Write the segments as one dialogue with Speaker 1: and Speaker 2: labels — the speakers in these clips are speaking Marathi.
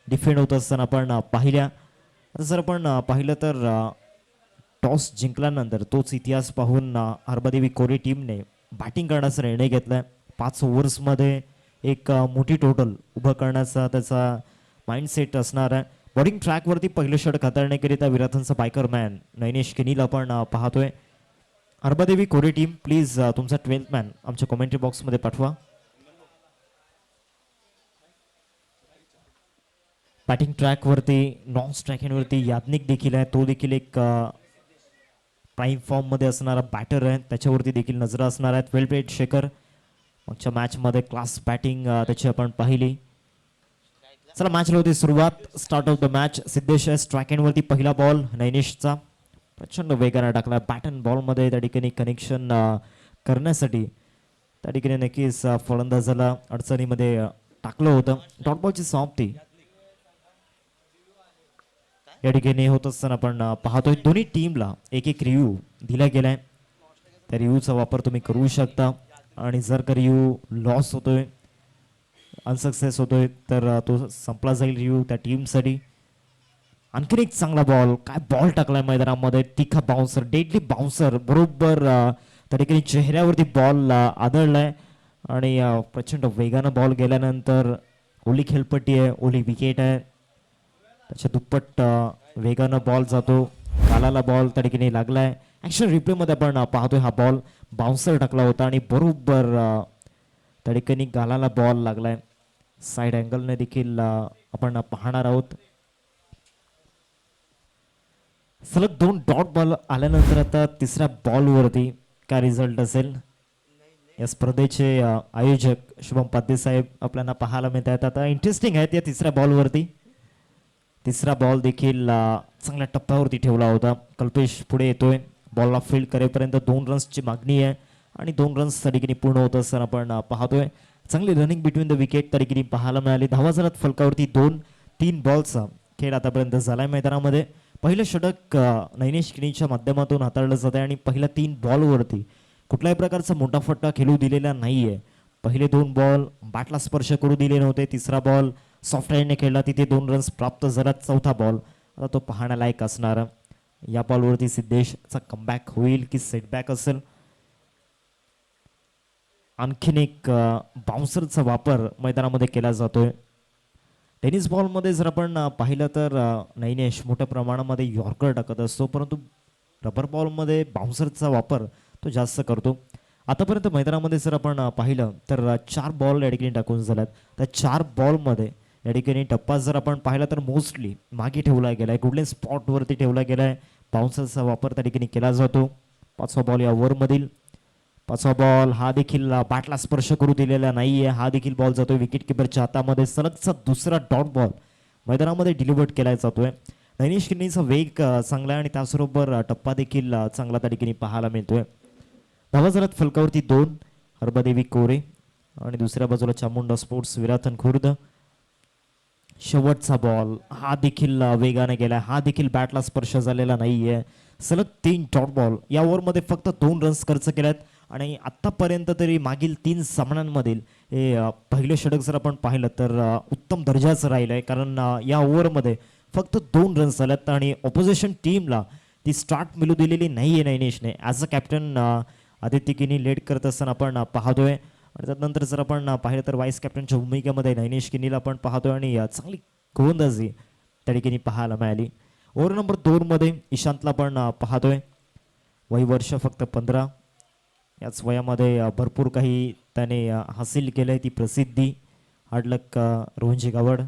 Speaker 1: डिफेंड होत असताना आपण पाहिल्या. आता जर आपण पाहिलं तर टॉस जिंकल्यानंतर तोच इतिहास पाहून हरबादेवी कोरे टीमने बॅटिंग करण्याचा निर्णय घेतला. 5 ओव्हर्समध्ये एक मोठी टोटल उभं करण्याचा त्याचा माइंडसेट असणार आहे. बॉलिंग ट्रॅकवरती पहिलं षटक हाताळण्याकरिता विराथनचा बायकरमॅन नैनेश किनील आपण पाहतोय. हरबादेवी कोरे टीम प्लीज तुमचा 12th मॅन आमच्या कॉमेंट्री बॉक्समध्ये पाठवा. बॅटिंग ट्रॅकवरती नॉन स्ट्रायकिंगवरती याज्ञिक देखील आहे. तो देखील एक प्राईम फॉर्ममध्ये असणारा बॅटर आहे. त्याच्यावरती देखील नजर असणार आहेत. वेल प्लेड शेखर. मागच्या मॅचमध्ये क्लास बॅटिंग त्याची आपण पाहिली. चला मॅचला होती सुरुवात. Start of the match. Siddhesh स्ट्रायकिंगवरती पहिला बॉल नैनेशचा प्रचंड वेगाने टाकला. बॅट अँड बॉलमध्ये त्या ठिकाणी कनेक्शन करण्यासाठी त्या ठिकाणी नक्कीच फलंदाजाला अडचणीमध्ये टाकलं होतं. डॉट बॉलची समाप्ती या ठिकाणी होत असताना आपण पाहतोय. दोन्ही टीमला एक एक रिव्ह्यू दिला गेलाय. त्या रिव्ह्यूचा वापर तुम्ही करू शकता आणि जर का रिव्ह्यू लॉस होतोय अनसक्सेस होतोय तर तो संपला जाईल रिव्ह्यू त्या टीमसाठी. आणखीन एक चांगला बॉल. काय बॉल टाकलाय मैदानामध्ये. तिखा बाउन्सर डेडली बाउन्सर बरोबर त्या ठिकाणी चेहऱ्यावरती बॉल आदळलाय आणि प्रचंड वेगानं बॉल गेल्यानंतर ओली खेळपट्टी आहे. ओली विकेट आहे. त्याच्या दुप्पट वेगानं बॉल जातो. गालाला बॉल त्या ठिकाणी लागलाय. ॲक्शन रिप्लेमध्ये आपण पाहतोय हा बॉल बाउन्सर टाकला होता आणि बरोबर त्या ठिकाणी गालाला बॉल लागलाय. साईड अँगलने देखील आपण पाहणार आहोत. सलग 2 डॉट बॉल आल्यानंतर आता तिसऱ्या बॉलवरती काय रिझल्ट असेल. या स्पर्धेचे आयोजक शुभम पाध्ये साहेब आपल्याला पाहायला मिळत आहेत. आता इंटरेस्टिंग आहेत या तिसऱ्या बॉलवरती. तिसरा बॉल देखील चांगल्या टप्प्यावरती ठेवला होता. कल्पेश पुढे येतोय. बॉलला फील्ड करेपर्यंत 2 रन्सची मागणी आहे आणि 2 रन्स त्या ठिकाणी पूर्ण होत असताना आपण पाहतोय. चांगली रनिंग बिटवीन द विकेट त्या ठिकाणी पाहायला मिळाली. धावा झाल्यात फलकावरती 2-3 बॉलचा खेळ आतापर्यंत झालाय मैदानामध्ये. पहिलं षटक नैनेश किनीच्या माध्यमातून हाताळलं जात आहे आणि पहिल्या 3 बॉलवरती कुठल्याही प्रकारचा मोठा फटका खेळू दिलेला नाहीये. पहिले 2 बॉल बॅटला स्पर्श करू दिले नव्हते. तिसरा बॉल सॉफ्ट हँडने खेळला, तिथे 2 रन्स प्राप्त झाला. चौथा बॉल आता तो पाहण्यालायक असणार. या बॉलवरती सिद्धेशचा कमबॅक होईल की सेटबॅक असेल. आणखीन एक बाउन्सरचा वापर मैदानामध्ये केला जातोय. टेनिस बॉलमध्ये जर आपण पाहिलं तर नैनेश मोठ्या प्रमाणामध्ये यॉर्कर टाकत असतो, परंतु रबर बॉलमध्ये बाउन्सरचा वापर तो जास्त करतो. आतापर्यंत मैदानामध्ये जर आपण पाहिलं तर 4 बॉल या ठिकाणी टाकून झाल्यात. त्या 4 बॉलमध्ये या ठिकाणी टप्पा जर आपण पाहिला तर मोस्टली मागे ठेवला गेलाय. कुठल्या स्पॉटवरती ठेवला गेलाय. बाउन्सरचा वापर त्या ठिकाणी केला जातो. 5वा बॉल या ओव्हरमधील. 5वा बॉल हा देखील बॅटला स्पर्श करू दिलेला नाहीये. हा देखील बॉल जातोय विकेट किपरच्या हातामध्ये. सलगचा दुसरा डॉट बॉल मैदानामध्ये डिलिव्हर्ड केला जातोय. नैनेश किनीचा वेग चांगला आहे आणि त्याचबरोबर टप्पा देखील चांगला त्या ठिकाणी पाहायला मिळतोय. धावा झाल्यात फलकावरती 2 हरबादेवी कोरे आणि दुसऱ्या बाजूला चामुंडा स्पोर्ट्स विराथन खुर्द. शेवटचा बॉल हा देखील वेगाने गेला. हा देखील बॅटला स्पर्श झालेला नाहीये. सलग 3 डॉट बॉल या ओव्हरमध्ये फक्त 2 रन्स खर्च केल्यात आणि आत्तापर्यंत तरी मागील 3 सामन्यांमधील हे पहिलं षटक जर आपण पाहिलं तर उत्तम दर्जाचं राहिलं आहे. कारण या ओव्हरमध्ये फक्त 2 रन्स झाल्यात आणि ऑपोजिशन टीमला ती स्टार्ट मिळू दिलेली नाही आहे नैनेशने. ॲज अ कॅप्टन आदित्य किनी लेड करत असताना आपण पाहतोय आणि त्यानंतर जर आपण पाहिलं तर वाईस कॅप्टनच्या भूमिकेमध्ये नैनेश किनीला आपण पाहतोय आणि चांगली गोलंदाजी त्या ठिकाणी पाहायला मिळाली. ओव्हर नंबर 2 मध्ये इशांतला आपण पाहतोय. वय वर्ष फक्त 15. याच वयामध्ये भरपूर काही त्याने हासिल केलंय. ती प्रसिद्धी. हार्डलक रोहनजी गावड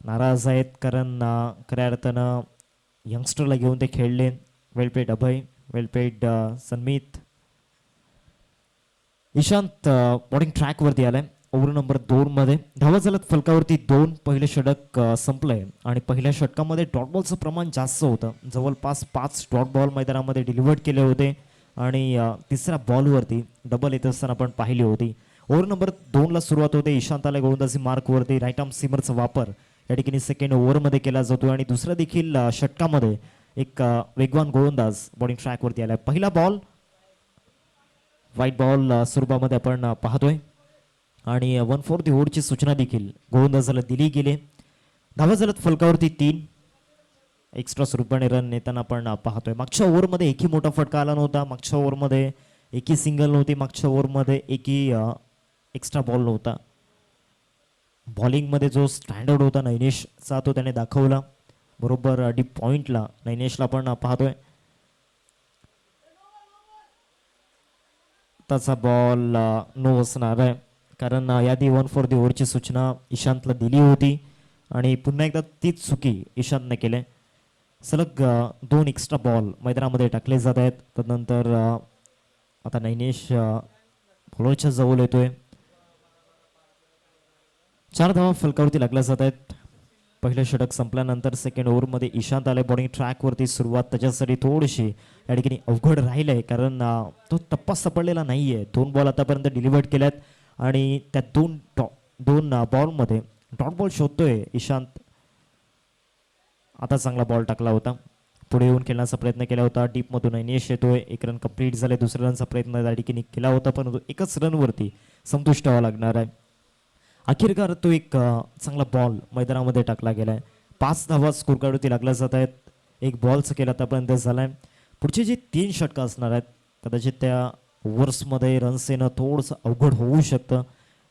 Speaker 1: नाराज आहेत कारण खऱ्या अर्थानं यंगस्टरला घेऊन ते खेळले. वेलपेड अभय, वेलपेड सन्मित. इशांत बॉलिंग ट्रॅकवरती आलाय. ओव्हर नंबर 2 मध्ये धावा झाल्यात फलकावरती 2. पहिलं षटक संपलंय आणि पहिल्या षटकामध्ये डॉट बॉलचं प्रमाण जास्त होतं. जवळपास 5 डॉट बॉल मैदानामध्ये डिलिव्हर्ड केले होते आणि तिसऱ्या बॉलवरती डबल येत असताना आपण पाहिली होती. ओव्हर नंबर 2 ला सुरुवात होते. इशांत आला गोलंदाजी मार्कवरती. राईट आर्म सीमरचा वापर या ठिकाणी सेकंड ओव्हरमध्ये केला जातो आणि दुसऱ्या देखील षटकामध्ये एक वेगवान गोलंदाज बॉलिंग ट्रॅकवरती आलाय. पहिला बॉल व्हाईट बॉल स्वरूपामध्ये आपण पाहतोय आणि 1/4 ओव्हरची सूचना देखील गोलंदाजाला दिली गेली. धावा झाल्यात फलकावरती 3. एक्स्ट्रा स्वरूपाने रन नेताना आपण पाहतोय. मागच्या ओव्हरमध्ये एकही मोठा फटका आला नव्हता. मागच्या ओव्हरमध्ये एकही सिंगल नव्हती. मागच्या ओव्हरमध्ये एकही एक्स्ट्रा बॉल नव्हता. बॉलिंगमध्ये जो स्टँडर्ड होता नैनेशचा तो त्याने दाखवला. बरोबर डीप पॉइंटला नैनेशला आपण पाहतोय. त्याचा बॉल नो असणार आहे, कारण यादी 1 फॉर दी ओव्हरची सूचना ईशांतला दिली होती आणि पुन्हा एकदा तीच चुकी ईशांतने केले. सलग 2 एक्स्ट्रा बॉल मैदानामध्ये टाकले जात आहेत. त्यानंतर आता नैनेश बॉलरच्या जवळ येतोय. 4 धावा फलकावरती लागल्या जात आहेत. पहिलं षटक संपल्यानंतर सेकंड ओव्हरमध्ये ईशांत आले बॉलिंग ट्रॅकवरती. सुरुवात त्याच्यासाठी थोडीशी या ठिकाणी अवघड राहिलं आहे, कारण तो टप्पा सापडलेला नाही आहे. 2 बॉल आतापर्यंत डिलिव्हर्ड केल्यात आणि त्या दोन बॉलमध्ये डॉट बॉल शोधतोय ईशांत. आता चांगला बॉल टाकला होता. पुढे येऊन खेळण्याचा प्रयत्न केला होता. डीपमधून नैनेश येतोय. 1 रन कंप्लीट झाले. दुसऱ्या रनचा प्रयत्न त्या ठिकाणी केला होता, परंतु एकच रनवरती संतुष्ट व्हावं लागणार आहे. अखेरकार तो एक चांगला बॉल मैदानामध्ये टाकला गेलाय. 5 धावा स्कोर कार्डवरती लागल्या जात आहेत. 1 बॉलचं केलं आतापर्यंत झालाय. पुढचे जे 3 षटकं असणार आहेत कदाचित त्या ओव्हर्समध्ये रन्स येणं थोडंसं अवघड होऊ शकतं.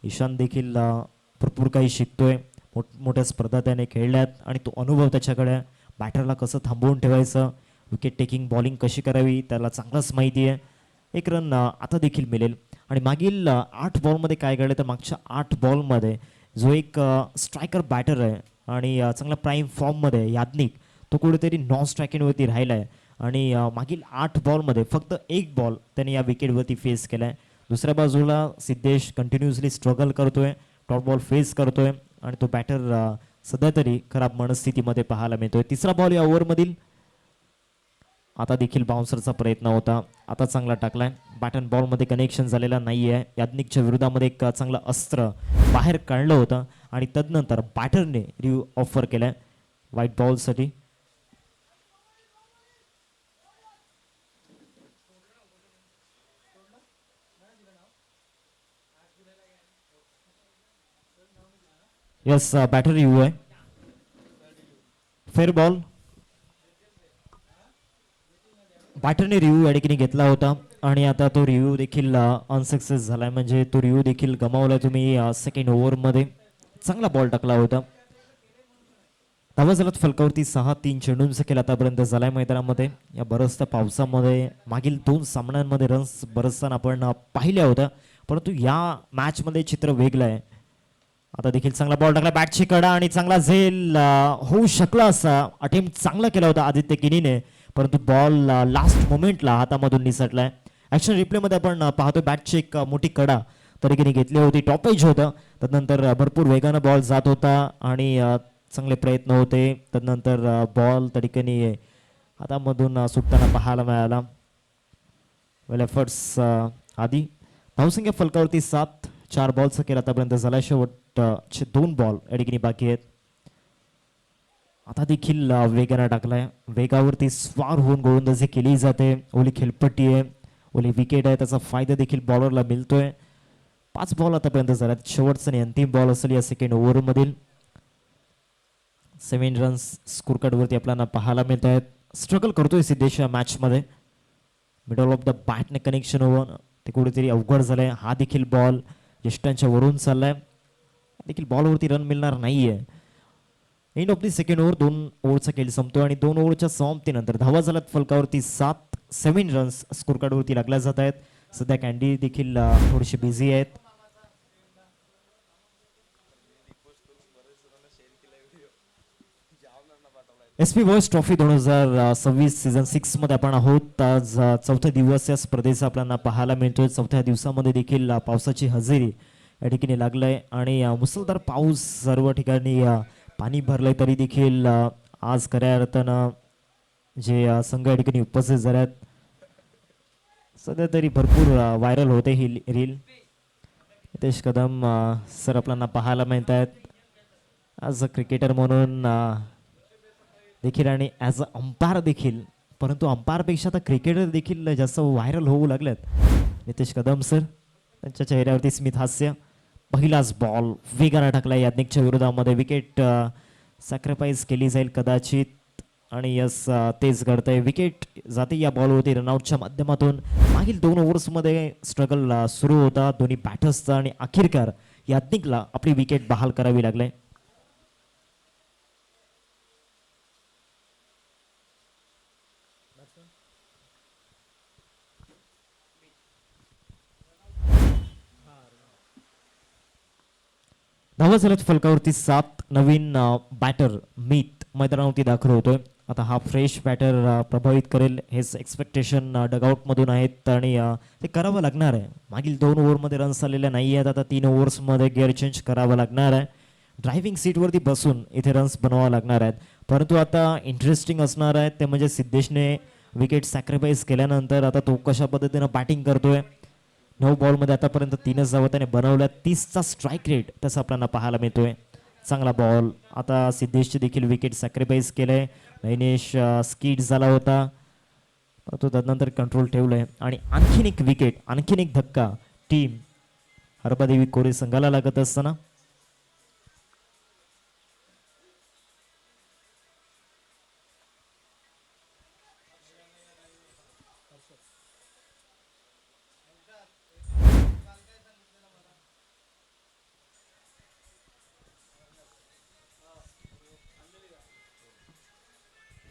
Speaker 1: ईशान देखील भरपूर काही शिकतोय. मोठमोठ्या स्पर्धा त्याने खेळल्यात आणि तो अनुभव त्याच्याकडे. बॅटरला कसं थांबवून ठेवायचं, विकेट टेकिंग बॉलिंग कशी करावी त्याला चांगलाच माहिती आहे. 1 रन आता देखील मिळेल. आणि मागील 8 बॉलमध्ये काय घडलं तर मागच्या 8 बॉलमध्ये जो एक स्ट्रायकर बॅटर आहे आणि चांगला प्राईम फॉर्ममध्ये याज्ञिक, तो कुठेतरी नॉन स्ट्रायकिंगवरती राहिला आहे. आणि मागील 8 बॉलमध्ये फक्त 1 बॉल त्याने या विकेटवरती फेस केला आहे. दुसऱ्या बाजूला सिद्धेश कंटिन्युअसली स्ट्रगल करतोय, डॉट बॉल फेस करतोय आणि तो बॅटर सध्या तरी खराब मनस्थितीमध्ये पाहायला मिळतोय. तिसरा बॉल या ओव्हरमधील. आता देखील बाउन्सरचा प्रयत्न होता. आता चांगला टाकलाय. बॅट अँड बॉलमध्ये कनेक्शन झालेला नाही आहे. याज्ञिकच्या विरोधामध्ये एक चांगलं अस्त्र बाहेर काढलं होतं आणि तदनंतर बॅटरने रिव्ह्यू ऑफर केलाय व्हाईट बॉलसाठी. यस, बॅटर रिव्ह्यू आहे. Fair ball. बॅटरने रिव्ह्यू या ठिकाणी घेतला होता आणि आता तो रिव्ह्यू देखील अनसक्सेस झालाय, म्हणजे तो रिव्ह्यू देखील गमावला तुम्ही सेकंड ओव्हरमध्ये. चांगला बॉल टाकला होता. धावा झाल्यात फलकावरती 6. 3 चेंडूंचा खेळ आतापर्यंत झालाय मैदानामध्ये. या बरचत्या पावसामध्ये मागील 2 सामन्यांमध्ये रन्स बरचताना आपण पाहिल्या होत्या, परंतु या मॅचमध्ये चित्र वेगळं आहे. आता देखील चांगला बॉल टाकला. बॅटची कडा आणि चांगला झेल होऊ शकला असा अटेम्प्ट चांगला केला होता आदित्य किनीने, परंतु बॉल लास्ट मोमेंटला हातामधून निसटलाय. ॲक्शन रिप्लेमध्ये आपण पाहतोय बॅटची एक मोठी कडा तरीकेने घेतली होती. टॉपेज होतं. त्यानंतर भरपूर वेगानं बॉल जात होता आणि चांगले प्रयत्न होते. त्यानंतर बॉल तरीकेने हातामधून सुटताना पाहायला मिळाला. वेल एफर्ट्स आधी. धावसंख्या फलकावरती 7. 4 बॉलचा केला आतापर्यंत झाला. शेवटचे 2 बॉल या ठिकाणी बाकी आहेत. आता देखील वेगानं टाकलाय. वेगावरती स्वार होऊन गोलंदाजी केली जाते. ओली खेळपट्टी आहे, ओली विकेट आहे, त्याचा फायदा देखील बॉलरला मिळतोय. 5 बॉल आतापर्यंत झाल्यात. शेवटचा आणि अंतिम बॉल असेल या सेकंड ओव्हरमधील. 7 रन्स स्कोर कार्डवरती आपल्याला पाहायला मिळत आहेत. स्ट्रगल करतोय सिद्धेश या मॅचमध्ये. मिडल ऑफ द बॅटने कनेक्शन होऊन ते कुठेतरी अवघड झालंय. हा देखील बॉल ज्येष्ठांच्या वरून चाललाय. देखील बॉलवरती रन मिळणार नाहीये. End of the second over. 2 ओव्हरचा खेळ संपतोय आणि 2 ओव्हरच्या समाप्तीनंतर धावा झाल्यात फलकावरती 7. 7 रन्स स्कोर कार्डवरती लागल्या जात आहेत. सध्या कॅन्डी देखील थोडीशी बिझी आहेत. SP बॉयज ट्रॉफी 2026 सीझन 6 मध्ये आपण आहोत. आज 4थ्या दिवस या स्पर्धेचा आपल्याला पाहायला मिळतोय. 4थ्या दिवसामध्ये देखील पावसाची हजेरी या ठिकाणी लागलाय आणि मुसळधार पाऊस सर्व ठिकाणी पाणी भरलंय. तरी देखील आज खऱ्या अर्थानं जे संघ या ठिकाणी उपस्थित झाल्यात सध्या तरी भरपूर व्हायरल होते ही रील. नितेश कदम सर आपल्याला पाहायला मिळत आहेत ॲज अ क्रिकेटर म्हणून देखील आणि ॲज अ अंपायर देखील, परंतु अंपायरपेक्षा आता क्रिकेटर देखील जास्त व्हायरल होऊ लागलेत. नितेश कदम सर, त्यांच्या चेहऱ्यावरती स्मित हास्य. पहिलाच बॉल वेगाने टाकला याज्ञिकच्या विरोधामध्ये. विकेट सॅक्रिफाईस केली जाईल कदाचित आणि यस तेच घडतंय. विकेट जाते या बॉलवरती रनआउटच्या माध्यमातून. मागील 2 ओव्हर्समध्ये स्ट्रगल सुरू होता दोन्ही बॅटर्सचा आणि अखेरकार याज्ञिकला आपली विकेट बहाल करावी लागली. धावा झाल्यात फलकावरती 7. नवीन बॅटर मीत मैदानावरती दाखल होतोय. आता हा फ्रेश बॅटर प्रभावित करेल हेच एक्सपेक्टेशन डगआउटमधून आहेत आणि ते करावं लागणार आहे. मागील 2 ओव्हरमध्ये रन्स आलेले नाही आहेत. आता 3 ओव्हर्समध्ये गिअर चेंज करावं लागणार आहे. ड्रायव्हिंग सीटवरती बसून इथे रन्स बनवावं लागणार आहेत. परंतु आता इंटरेस्टिंग असणार आहे ते म्हणजे सिद्धेशने विकेट सॅक्रिफाईस केल्यानंतर आता तो कशा पद्धतीनं बॅटिंग करतोय. 9 बॉलमध्ये आतापर्यंत 3च धावा त्याने बनवल्या. 30चा स्ट्राईक रेट तसं आपल्याला पाहायला मिळतोय. चांगला बॉल. आता सिद्धेशची देखील विकेट सॅक्रिफाईस केलंय. नैनेश स्कीड झाला होता परंतु त्यानंतर कंट्रोल ठेवलंय आणि आणखीन एक विकेट आणखीन एक धक्का टीम हरबादेवी कोरे संघाला लागत असताना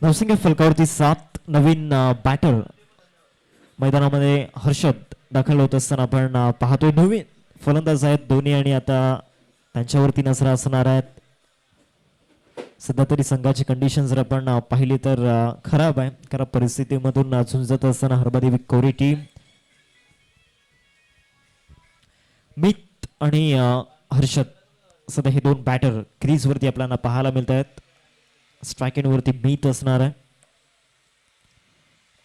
Speaker 1: नवसिंगे फलकावरती 7. नवीन बॅटर मैदानामध्ये हर्षद दाखल होत असताना आपण पाहतोय. नवीन फलंदाज आहेत दोन्ही आणि आता त्यांच्यावरती नजरा असणार आहेत. सध्या तरी संघाची कंडिशन जर आपण पाहिली तर खराब आहे. खराब परिस्थितीमधून झुंजत असताना हरबादेवी कोरी टीम. मित आणि हर्षद सध्या हे 2 बॅटर क्रीजवरती आपल्याला पाहायला मिळत आहेत. स्ट्राईक एंडवरती मीत असणार आहे.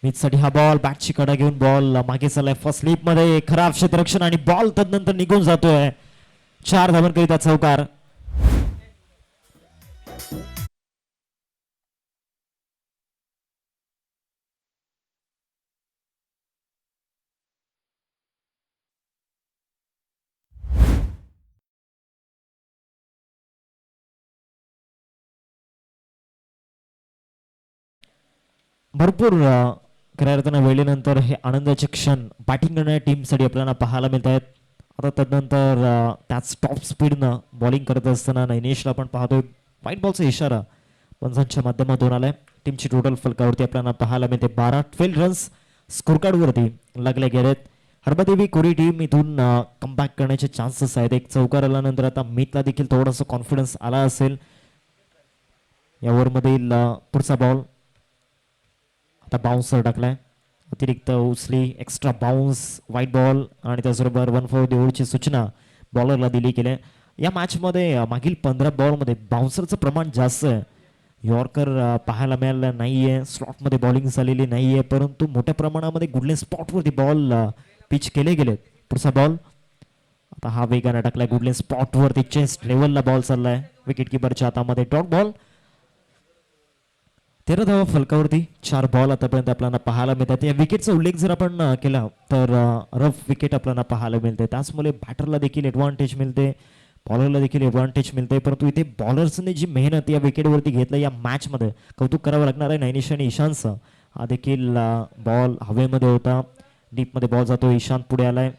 Speaker 1: मीतसाठी हा बॉल बॅटची कडा घेऊन बॉल मागे चाललाय फर्स्ट स्लिप मध्ये. खराब क्षेत्ररक्षण आणि बॉल तदनंतर निघून जातोय. 4 धावांकरिता चौकार. भरपूर खऱ्या अर्थानं वेळेनंतर हे आनंदाचे क्षण बॅटिंग करणाऱ्या टीमसाठी आपल्याला पाहायला मिळत आहेत. आता तदनंतर त्याच टॉप स्पीडनं बॉलिंग करत असताना नैनेशला आपण पाहतोय. व्हाईट बॉलचा इशारा पंचांच्या माध्यमातून आलाय. टीमची टोटल फलकावरती आपल्याला पाहायला मिळते 12 रन्स स्कोरकार्डवरती लागले गेलेत. हरबादेवी कोरी टीम इथून कमबॅक करण्याचे चान्सेस आहेत. एक चौकार आल्यानंतर आता मीतला देखील थोडासा कॉन्फिडन्स आला असेल. या ओव्हरमधील पुढचा बॉल आता बाउन्सर टाकलाय. अतिरिक्त उचली एक्स्ट्रा बाउन्स व्हाईट बॉल आणि त्याचबरोबर 1 फॉर देऊळची सूचना बॉलरला दिली गेली. या मॅचमध्ये मागील 15 बॉलमध्ये बाउन्सरचं प्रमाण जास्त आहे. यॉर्कर पाहायला मिळालं नाहीये. स्लॉटमध्ये बॉलिंग झालेली नाहीये परंतु मोठ्या प्रमाणामध्ये गुडले स्पॉटवरती बॉल पिच केले गेलेत. पुढचा बॉल आता हा वेगाने टाकलाय गुडले स्पॉटवरती. चेस्ट लेवलला बॉल चाललाय विकेट किपरच्या हातामध्ये. Dot ball. 13 धावा फलकावरती 4 बॉल आतापर्यंत आपल्याला पाहायला मिळतात. या विकेटचा उल्लेख जर आपण केला तर रफ विकेट आपल्याला पाहायला मिळते. त्याचमुळे बॅटरला देखील ॲडव्हान्टेज मिळते. बॉलरला देखील ॲडव्हान्टेज मिळते. परंतु इथे बॉलर्सने जी मेहनत या विकेटवरती घेतलं या मॅचमध्ये कौतुक करावं लागणार आहे नैनिश आणि ईशानचं. हा देखील बॉल हवेमध्ये होता. डीपमध्ये बॉल जातो. ईशांत पुढे आलाय.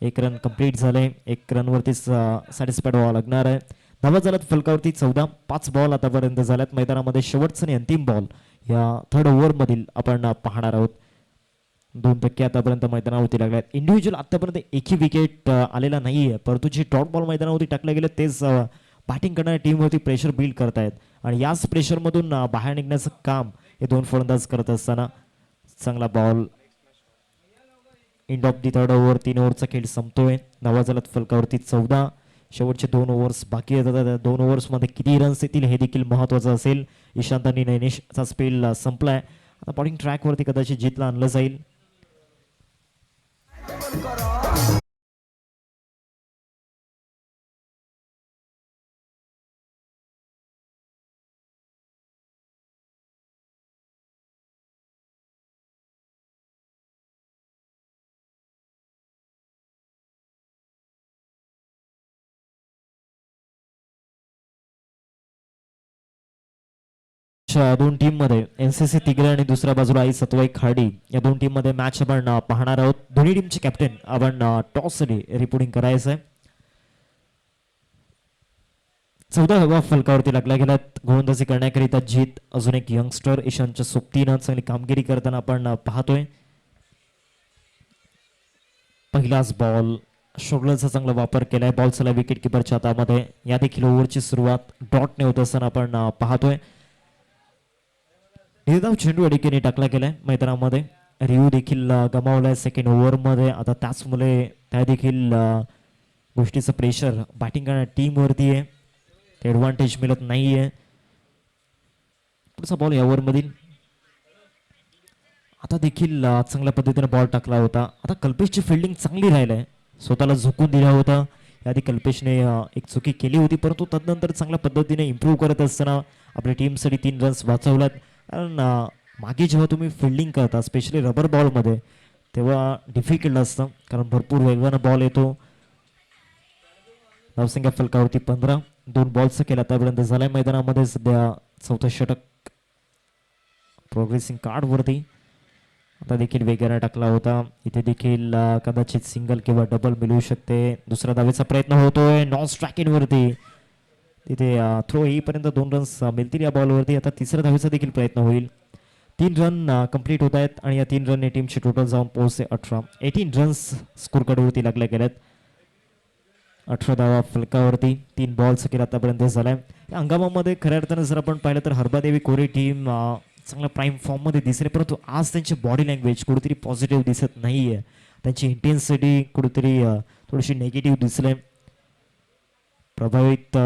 Speaker 1: 1 रन कंप्लीट झाले. 1 रनवरतीच सॅटिस्फाईड व्हावं लागणार आहे. धावा झाल्यात फलकावरती 14. 5 बॉल आतापर्यंत झाल्यात मैदानामध्ये. शेवटचा आणि अंतिम बॉल या थर्ड ओव्हरमधील आपण पाहणार आहोत. 2 आतापर्यंत मैदानावरती लागल्यात. इंडिव्हिज्युअल आतापर्यंत एकही विकेट आलेला नाहीये परंतु जे डॉट बॉल मैदानावरती टाकले गेले तेच बॅटिंग करणाऱ्या टीमवरती प्रेशर बिल्ड करतायत आणि याच प्रेशरमधून बाहेर निघण्याचं काम हे 2 फलंदाज करत असताना. चांगला ball. End of the third over. 3 ओव्हरचा खेळ संपतोय. धावा झाल्यात फलकावरती 14. शेवटचे 2 ओव्हर्स बाकी आहेत. 2 ओव्हर्समध्ये किती रन्स येतील हे देखील महत्त्वाचं असेल. ईशांत आणि नैनेशचा स्पेल संपलाय. आता बॉलिंग ट्रॅकवरती कदाचित जितला आणलं जाईल. दोन टीम मध्ये एनसीसी तिगरे आणि दुसऱ्या बाजूला आई सतवाई खाडी या दोन टीम मध्ये मॅच आपण पाहणार आहोत. दोन्ही टीमचे कॅप्टन आपण टॉस साठी रिपोर्टिंग करायचं आहे. 14व्या फलकावरती लागला गेल्यात गोलंदाजी करण्याकरिता जीत अजून एक यंगस्टर ईशानच्या सोबतीनं चांगली कामगिरी करताना आपण पाहतोय. पहिलाच बॉल शोल्डरचा चांगला वापर केलाय. बॉल चला विकेट किपरच्या हातामध्ये. या देखील ओव्हरची सुरुवात डॉटने होत असताना आपण पाहतोय. निर्धाव चेंडू अडिकेने टाकला गेलाय मैदानामध्ये. रिव्यू देखील गमावलाय सेकंड ओव्हरमध्ये. आता त्याचमुळे त्या देखील गोष्टीचं प्रेशर बॅटिंग करणाऱ्या टीमवरती आहे. ते ॲडव्हान्टेज मिळत नाहीये. पुढचा बॉल या ओव्हरमधील आता देखील चांगल्या पद्धतीने बॉल टाकला होता. आता कल्पेशची फिल्डिंग चांगली राहिलाय. स्वतःला झुकून दिला होता. याआधी कल्पेशने एक चुकी केली होती परंतु तदनंतर चांगल्या पद्धतीने इम्प्रूव्ह करत असताना आपल्या टीमसाठी 3 रन्स वाचवलात. कारण मागे जेव्हा तुम्ही फिल्डिंग करता स्पेशली रबर बॉलमध्ये तेव्हा डिफिकल्ट असतं कारण भरपूर वेगवान बॉल येतो. धावसंख्या फलकावरती 15. 2 बॉल्सचा केला आतापर्यंत झालाय मैदानामध्ये. सध्या चौथं षटक प्रोग्रेसिंग कार्डवरती. आता देखील वेगाने टाकला होता. इथे देखील कदाचित सिंगल किंवा डबल मिळू शकते. दुसरा धावेचा प्रयत्न होतोय नॉन स्ट्रायकिंग वरती. तिथे थ्रो येईपर्यंत 2 रन्स मिळतील या बॉलवरती. आता तिसऱ्या धावेचा देखील प्रयत्न होईल. 3 रन कंप्लीट होत आहेत आणि या 3 रनने टीमची टोटल जाऊन पोहोचते 18. 18 रन्स स्कोर कार्डवरती लागल्या गेल्यात. 18 धावा फलकावरती. 3 बॉल्स केला आतापर्यंत झालाय. या हंगामामध्ये खऱ्या अर्थानं जर आपण पाहिलं तर हरबादेवी कोरे टीम चांगल्या प्राईम फॉर्ममध्ये दिसले परंतु आज त्यांची बॉडी लँग्वेज कुठेतरी पॉझिटिव्ह दिसत नाहीये. त्यांची इंटेन्सिटी कुठेतरी थोडीशी नेगेटिव्ह दिसले. प्रभावित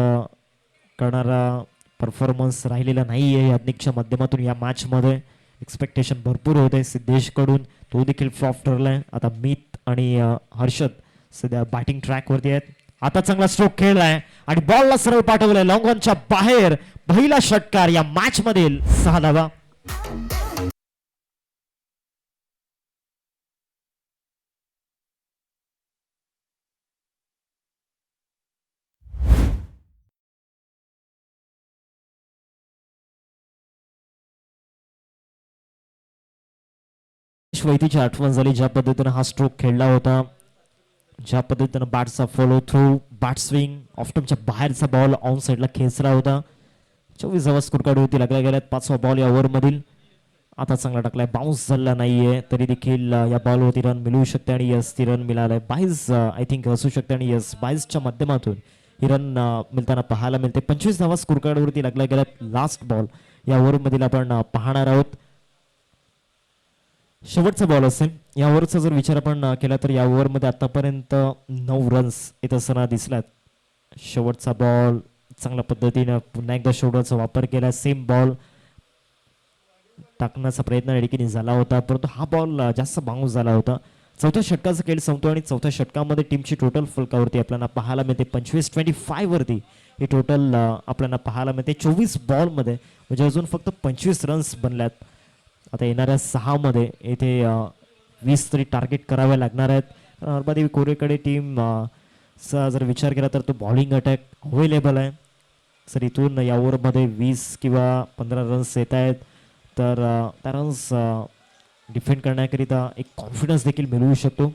Speaker 1: करणारा परफॉर्मन्स राहिलेला नाही आहे याज्ञिकच्या माध्यमातून. या मॅचमध्ये एक्सपेक्टेशन भरपूर होते सिद्धेशकडून. तो देखील फ्लॉप ठरलाय. आता मीत आणि हर्षद सध्या बॅटिंग ट्रॅकवरती आहेत. आता चांगला स्ट्रोक खेळलाय आणि बॉलला सरळ पाठवलाय लॉंग ऑनच्या बाहेर. पहिला षटकार या मॅच मधील 6 धावा. वैतीची आठवण झाली ज्या पद्धतीने हा स्ट्रोक खेळला होता. ज्या पद्धतीनं बॅटचा फॉलो थ्रू बॅट स्विंग ऑफ्टमच्या बाहेरचा बॉल ऑन साईडला खेचला होता. 24 धावा स्कोर कार्डवरती लागल्या गेल्यात. 5वा बॉल या ओव्हरमधील. आता चांगला टाकलाय. बाउन्स झाला नाहीये तरी देखील या बॉलवरती रन मिळू शकते आणि यस ती रन मिळालाय. 22 आय थिंक असू शकते आणि यस 22च्या माध्यमातून ही रन मिळताना पाहायला मिळते. 25 धावा स्कोर कार्डवरती लागल्या गेल्यात. लास्ट बॉल या ओव्हरमधील आपण पाहणार आहोत. शेवटचा बॉल असेल. या ओव्हरचा जर विचार आपण केला तर या ओव्हरमध्ये आतापर्यंत 9 रन्स येत असताना दिसलात. शेवटचा बॉल चांगल्या पद्धतीनं पुन्हा एकदा शोल्डरचा वापर केला. सेम बॉल टाकण्याचा प्रयत्न रेडकीने झाला होता परंतु हा बॉल जास्त बाउन्स झाला होता. चौथ्या षटकाचा खेळ संपतो आणि चौथ्या षटकामध्ये टीमची टोटल फलकावरती आपल्याला पाहायला मिळते 25-25 वरती ही टोटल आपल्याला पाहायला मिळते. 24 बॉलमध्ये म्हणजे अजून फक्त 25 रन्स बनल्यात. आता येणाऱ्या 6 मध्ये येथे 20 तरी टार्गेट करावे लागणार आहेत. हरबादेवी कोरेकडे टीम चा जर विचार केला तर तो बॉलिंग अटॅक अवेलेबल आहे. सर इथून या ओव्हरमध्ये 20 किंवा 15 रन्स येत आहेत तर त्या रन्स डिफेंड करण्याकरिता एक कॉन्फिडन्स देखील मिळवू शकतो.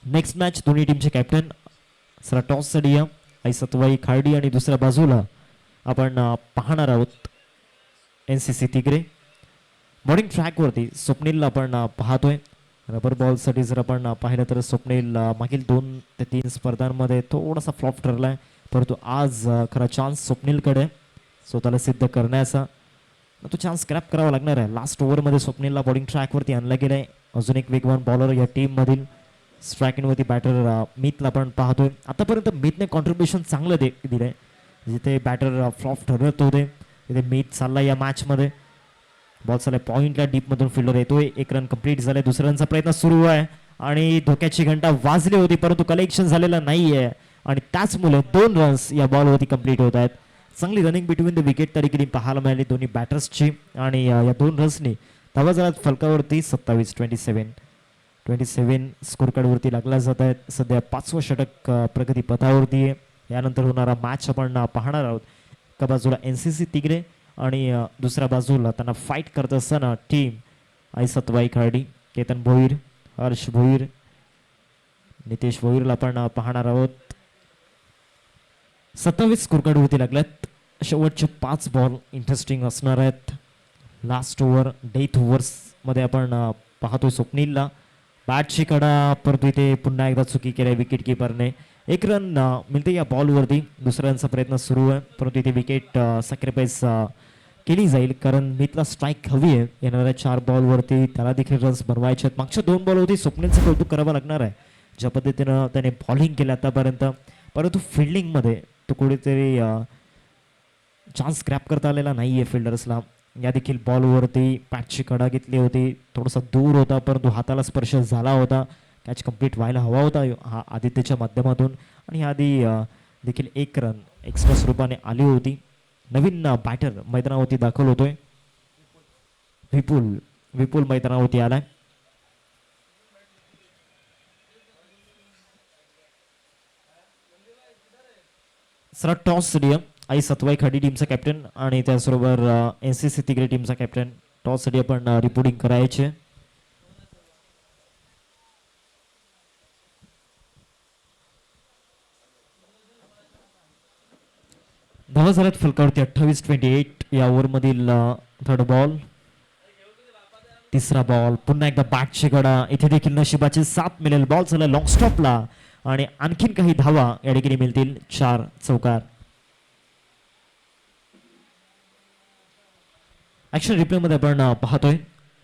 Speaker 1: नेक्स्ट मॅच दोन्ही टीमचे कॅप्टन सर टॉस साठी आई सतवाई खार्डी आणि दुसऱ्या बाजूला आपण पाहणार आहोत एनसीसी तिगरे. बॉलिंग ट्रॅकवरती स्वप्नीलला आपण पाहतोय. रबर बॉलसाठी जर आपण पाहिलं तर स्वप्नील मागील 2 ते 3 स्पर्धांमध्ये थोडासा फ्लॉप ठरलाय परंतु आज खरा चान्स स्वप्नीलकडे स्वतःला सिद्ध करण्याचा. तो चान्स क्रॅप करावा लागणार आहे. लास्ट ओव्हरमध्ये स्वप्नीलला बॉलिंग ट्रॅकवरती आणलं गेलंय. अजून एक वेगवान बॉलर या टीममधील स्ट्रायकिंगवरती बॅटर मीतला आपण पाहतोय. आतापर्यंत मीतने कॉन्ट्रीब्युशन चांगलं दिलंय. जिथे बॅटर फ्लॉप ठरत होते तिथे मीत चालला या मॅचमध्ये. बॉल चाललाय पॉईंटला डीपमधून फिल्डर येतोय. 1 रन कंप्लीट झालाय. दुसऱ्या रनचा प्रयत्न सुरू आहे आणि धोक्याची घंटा वाजली होती परंतु कलेक्शन झालेलं नाहीये आणि त्याचमुळे 2 रन्स या बॉलवरती कंप्लीट होत आहेत. चांगली रनिंग बिटवीन द विकेट तरीके पाहायला मिळाली दोन्ही बॅटर्सची आणि या 2 रन्सनी धावा झाल्यात फलकावरती 27 स्कोर कार्डवरती लागला जात आहेत. सध्या 5वं षटक प्रगती पथावरती आहे. यानंतर होणारा मॅच आपण पाहणार आहोत. एका बाजूला NCC तिगरे आणि दुसऱ्या बाजूला त्यांना फाईट करत असताना टीम आई सत्वाई खर्डी, केतन भोईर, हर्ष भोईर, नितेश भोईरला आपण पाहणार आहोत. 27 स्कोरकार्ड होती लागल्यात. शेवटचे 5 बॉल इंटरेस्टिंग असणार आहेत. लास्ट ओव्हर डेथ ओव्हर्स मध्ये आपण पाहतोय स्वप्नीलला बॅटची कडा, परंतु इथे पुन्हा एकदा चुकी केली विकेट किपरने. 1 रन मिळते या बॉलवरती. दुसऱ्या रनचा प्रयत्न सुरू आहे, परंतु इथे विकेट सॅक्रिफाईस केली जाईल कारण मितला स्ट्राईक हवी आहे. येणाऱ्या 4 बॉलवरती त्याला देखील रन्स बनवायचे आहेत. मागच्या 2 बॉलवरती स्वप्नीलचं कौतुक करावं लागणार आहे ज्या पद्धतीनं त्याने बॉलिंग केलं आतापर्यंत, परंतु फिल्डिंगमध्ये तो कुठेतरी चान्स क्रॅप करता आलेला नाही आहे फिल्डर्सला. या देखील बॉलवरती पॅटची कडा घेतली होती, थोडासा दूर होता परंतु हाताला स्पर्श झाला होता. कॅच कंप्लीट व्हायला हवा होता हा आदित्यच्या माध्यमातून. आणि आधी देखील 1 रन एक्स्ट्रा स्वरूपाने आली होती. नवीन बॅटर मैदानावरती दाखल होतोय. विपुल मैदानावरती आलाय. सर टॉस स्टेडियम आई सतवाई खाडी टीमचा कॅप्टन आणि त्याचबरोबर NCC तिगरे टीमचा कॅप्टन टॉस साठी आपण रिपोर्टिंग करायचे. धावा झाल्यात फलकावरती 28-28 या ओव्हरमधील थर्ड बॉल. तिसरा बॉल, पुन्हा एकदा बॅटची कडा. इथे देखील नशिबाची साथ मिळेल. बॉल झाला लॉंग स्टॉपला आणि आणखीन काही धावा या ठिकाणी मिळतील. 4 चौकार. ऍक्शन रिप्ले मध्ये आपण पाहतोय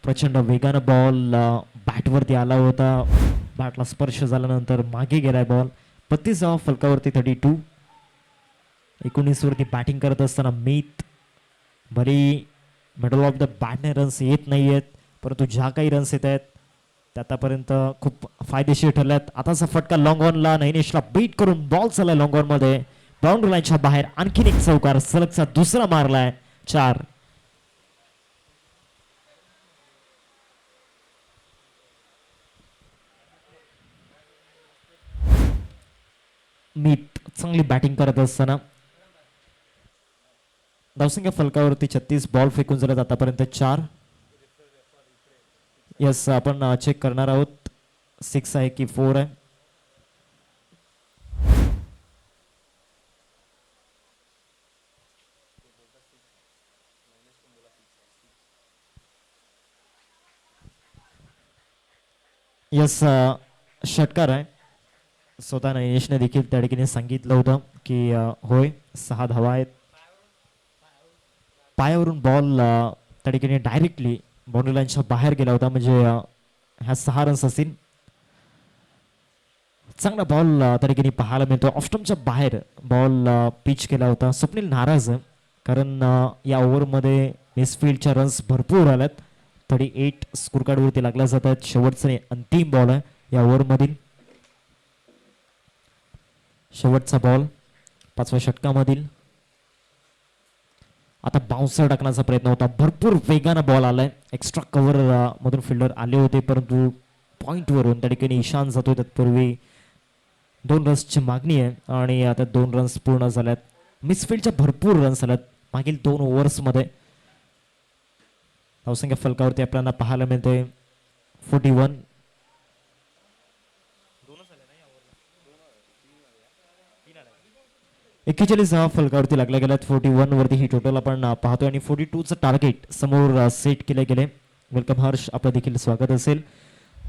Speaker 1: प्रचंड वेगानं बॉल बॅटवरती आला होता. बॅटला स्पर्श झाल्यानंतर मागे गेलाय बॉल. 32 फलकावरती 32. 19 वरती बॅटिंग करत असताना मीत भरी मिडल ऑफ द बॅटने रन्स येत नाही आहेत, परंतु ज्या काही रन्स येत आहेत त्या आतापर्यंत खूप फायदेशीर ठरल्यात. आताचा फटका लॉंग ऑनला नैनेशला बीट करून बॉल चाललाय लॉंग ऑन मध्ये बाउंड्री लाईनच्या बाहेर. आणखीन एक चौकार, सलगचा दुसरा मारलाय. 4. मीत चांगली बॅटिंग करत असताना धावसंख्या फलकावरती 36. बॉल फेकून झाल्यात आतापर्यंत 4. यस, आपण चेक करणार आहोत 6 आहे की 4 आहे. यस, षटकार आहे. स्वतः नैनेशने देखील त्या ठिकाणी सांगितलं होतं की होय 6 धावा आहेत. पायावरून बॉल त्या ठिकाणी डायरेक्टली बाउंड्री लाईनच्या बाहेर गेला होता, म्हणजे ह्या 6 रन्स असतील. चांगला बॉल त्या ठिकाणी पाहायला मिळतो. ऑफस्टम्पच्या बाहेर बॉल पिच केला होता. स्वप्नील नाराज आहे कारण या ओव्हरमध्ये मिसफिल्डच्या रन्स भरपूर आल्यात. 38 स्कोर कार्डवरती लागल्या जात आहेत. शेवटचा अंतिम बॉल आहे या ओव्हरमधील. शेवटचा बॉल 5व्या षटकामधील. आता बाउन्सर टाकण्याचा प्रयत्न होता. भरपूर वेगानं बॉल आलाय. एक्स्ट्रा कव्हर मधून फिल्डर आले होते, परंतु पॉइंटवरून त्या ठिकाणी ईशान जातोय. तत्पूर्वी 2 रन्सची मागणी आहे आणि आता 2 रन्स पूर्ण झाल्यात. मिसफिल्डच्या भरपूर रन्स आल्यात मागील 2 ओव्हर्समध्ये. धावसंख्या फलकावरती आपल्याला पाहायला मिळते 41. 41 फलकावरती लागल्या गेल्यात. 41 वरती ही टोटल आपण पाहतोय आणि 42चं टार्गेट समोर सेट केले गेले. वेलकम हर्ष, आपलं देखील स्वागत असेल.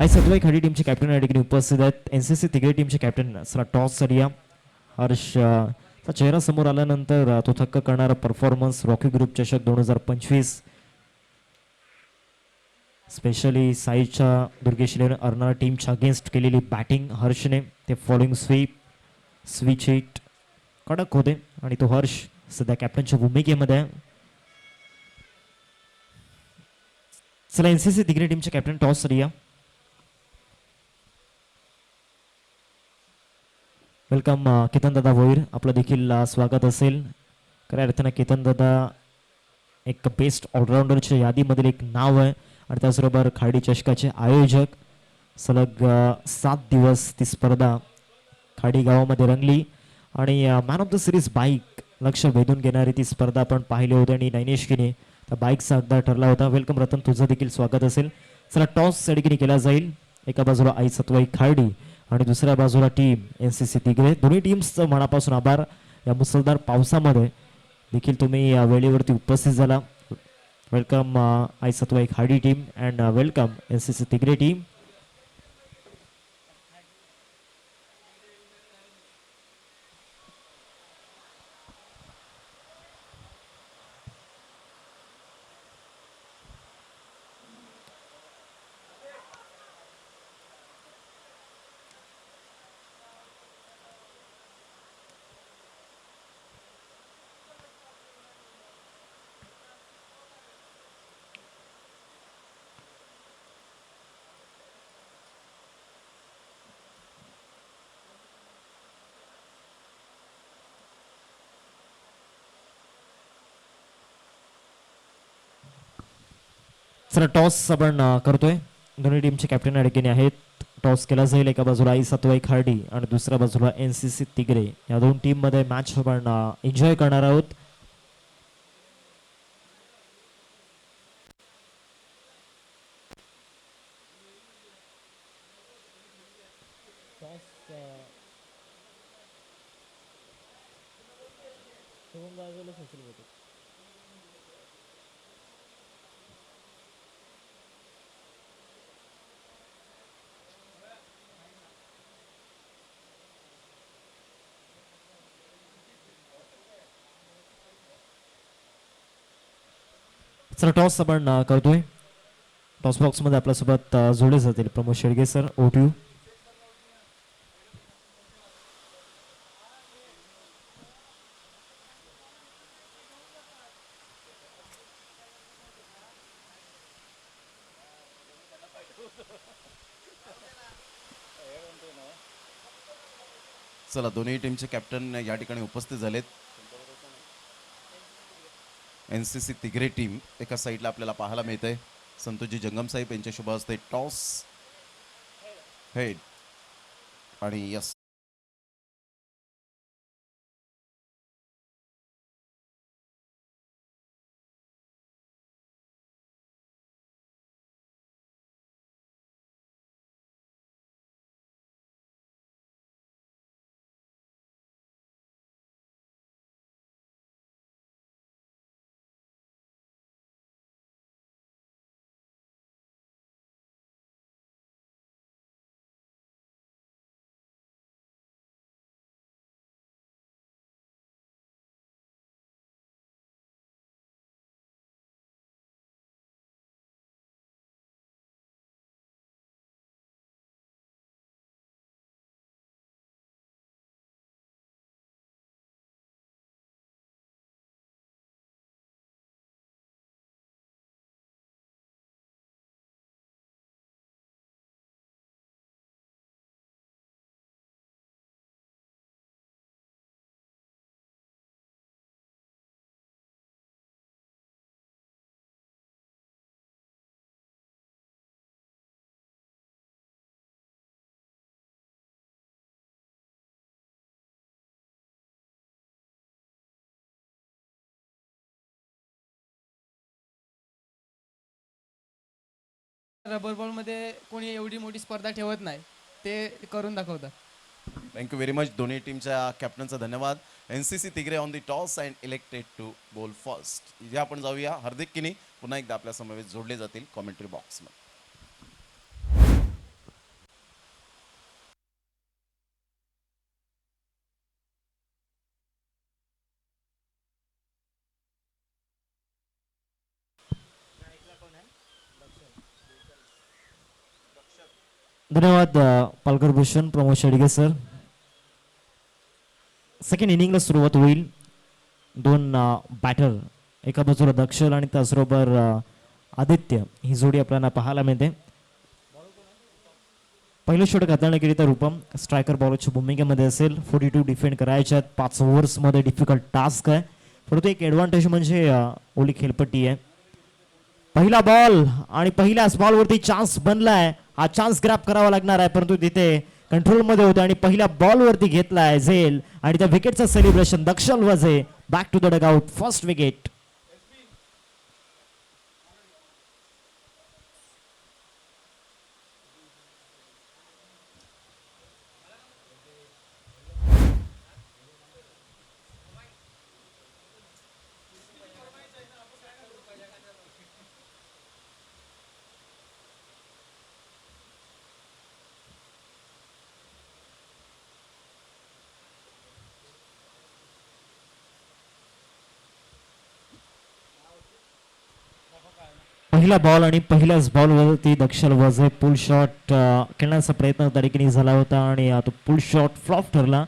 Speaker 1: आई सतवाई खाडी टीमचे कॅप्टन या ठिकाणी उपस्थित आहेत. NCC तिगरे टीमचे कॅप्टन सर टॉस सरिया. हर्ष चा चेहरा समोर आल्यानंतर तो थक्क करणारा परफॉर्मन्स रॉकी ग्रुप चषक 2025 स्पेशली साईच्या दुर्गेश इलेव्हन अर्नाळा टीमच्या अगेन्स्ट केलेली बॅटिंग हर्षने. ते फॉलोइंग स्विच हिट कडक होते आणि तो हर्ष सध्या कॅप्टनच्या भूमिकेमध्ये आहे. चला NCC तिगरे टीमचे कॅप्टन टॉस सरिया. वेलकम केतन दादा भोईर, आपलं देखील स्वागत असेल. खऱ्या अर्थानं केतन दादा एक बेस्ट ऑलराऊंडरच्या यादीमधील एक नाव आहे आणि त्याचबरोबर खाडी चषकाचे आयोजक. सलग 7 दिवस ती स्पर्धा खाडी गावामध्ये रंगली आणि man of the series bike लक्ष वेधून घेणारी ती स्पर्धा आपण पाहिली होती आणि नैनेशकीने त्या बाईकचा अड्डा ठरला होता. वेलकम रतन, तुझं देखील स्वागत असेल. चला, टॉस सडकीने केला जाईल. एका बाजूला आई सत्वाई खार्डी आणि दुसऱ्या बाजूला टीम NCC तिगरे. दोन्ही टीम्सचं मनापासून आभार. या मुसळधार पावसामध्ये देखील तुम्ही या वेळेवरती उपस्थित झाला. Welcome Aai Satvai Khardi team and welcome NCC Tigare team. चला, टॉस आपण करतोय. दोन्ही टीमचे कॅप्टन अडकीने आहेत. टॉस केला जाईल. एका बाजूला आई सत्वाई खार्डी आणि दुसऱ्या बाजूला NCC तिगरे. या दोन टीम मध्ये मॅच आपण एन्जॉय करणार आहोत. चला, टॉस आपण करतोय. टॉस बॉक्स मध्ये आपल्यासोबत जोडले जातील प्रमोद शेडगे सर. ओटीयू.
Speaker 2: चला, दोन्ही टीमचे कॅप्टन या ठिकाणी उपस्थित झालेत. NCC तिगरे टीम एका साईडला आपल्याला पाहायला मिळते. संतोषजी जंगम साहेब यांच्या शुभ हस्ते टॉस हेड आणि यस
Speaker 3: रबर बॉल मध्ये कोणी एवढी मोठी स्पर्धा ठेवत नाही, ते करून दाखवतात.
Speaker 2: Thank you very much. दोन्ही टीमच्या कॅप्टनचा धन्यवाद. NCC Tigare on the toss and elected to bowl first. इथे आपण जाऊया. हार्दिक किनी पुन्हा एकदा आपल्या समवेत जोडले जातील कॉमेंट्री बॉक्समध्ये.
Speaker 1: धन्यवाद पालकर भूषण, प्रमोद शेडगे सर. सेकंड इनिंगला सुरुवात होईल. दोन बॅटर, एका बाजूला दक्षल आणि त्याचबरोबर आदित्य, ही जोडी आपल्याला पाहायला मिळते. पहिलं षटक हाताळण्याकरिता रूपम स्ट्रायकर बॉलरच्या भूमिकेमध्ये असेल. 42 डिफेंड करायच्या 5 ओव्हर्समध्ये डिफिकल्ट टास्क आहे, परंतु एक ॲडव्हान्टेज म्हणजे ओली खेळपट्टी आहे. पहिला बॉल आणि पहिल्याच बॉलवरती चान्स बनलाय. हा चान्स ग्रॅब करावा लागणार आहे, परंतु तिथे कंट्रोलमध्ये होते आणि पहिल्या बॉलवरती घेतलाय झेल आणि त्या विकेटचं सेलिब्रेशन दक्षल वजे back to the dugout, first wicket. पहिला बॉल आणि पहिल्याच बॉलवरती दक्षल वझे पुल शॉट खेळण्याचा प्रयत्न त्या ठिकाणी झाला होता आणि तो पुल शॉट फ्लॉप ठरला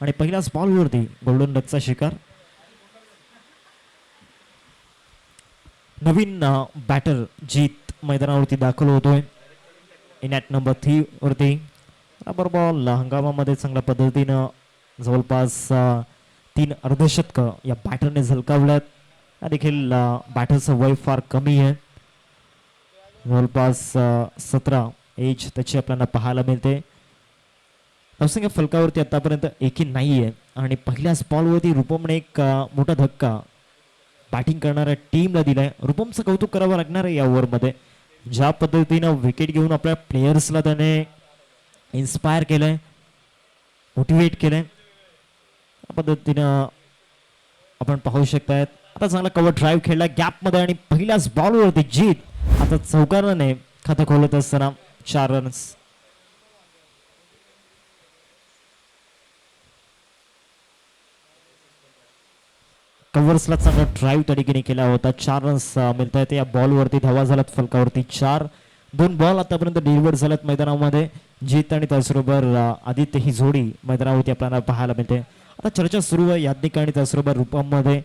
Speaker 1: आणि पहिल्याच बॉलवरती गोल्डन डकचा शिकार. नवीन बॅटर जीत मैदानावरती दाखल होतोय इन ॲट नंबर 3 वरती. रबर बॉल हंगामामध्ये चांगल्या पद्धतीनं जवळपास 3 अर्धशतकं या बॅटरने झलकावल्यात. हा देखील बॅटरचं वय फार कमी आहे, जवळपास 17 एज त्याची आपल्याला पाहायला मिळते. धावसंख्या फलकावरती आतापर्यंत एकही नाही आहे आणि पहिल्याच बॉलवरती रूपमने एक मोठा धक्का बॅटिंग करणाऱ्या टीमला दिलाय. रूपमचं कौतुक करावं लागणार आहे या ओव्हरमध्ये. ज्या पद्धतीनं विकेट घेऊन आपल्या प्लेयर्सला त्याने इन्स्पायर केलंय, मोटिवेट केलंय, त्या पद्धतीनं आपण पाहू शकतायत. आता चांगला कव्हर ड्राईव्ह खेळला गॅपमध्ये आणि पहिल्याच बॉलवरती जीत आता चौकाराने खातं खोलत असताना 4 रन्स. कव्हर्सला चांगला ड्राईव्ह त्या ठिकाणी केला होता. 4 रन्स मिळत आहेत या बॉलवरती. धावा झाल्यात फलकावरती 4. 2 बॉल आतापर्यंत डिलिव्हर झाल्यात मैदानामध्ये. जीत आणि त्याचबरोबर आदित्य ही जोडी मैदानावरती आपल्याला पाहायला मिळते. आता चर्चा सुरू आहे याज्ञिक आणि त्याचबरोबर रूपममध्ये.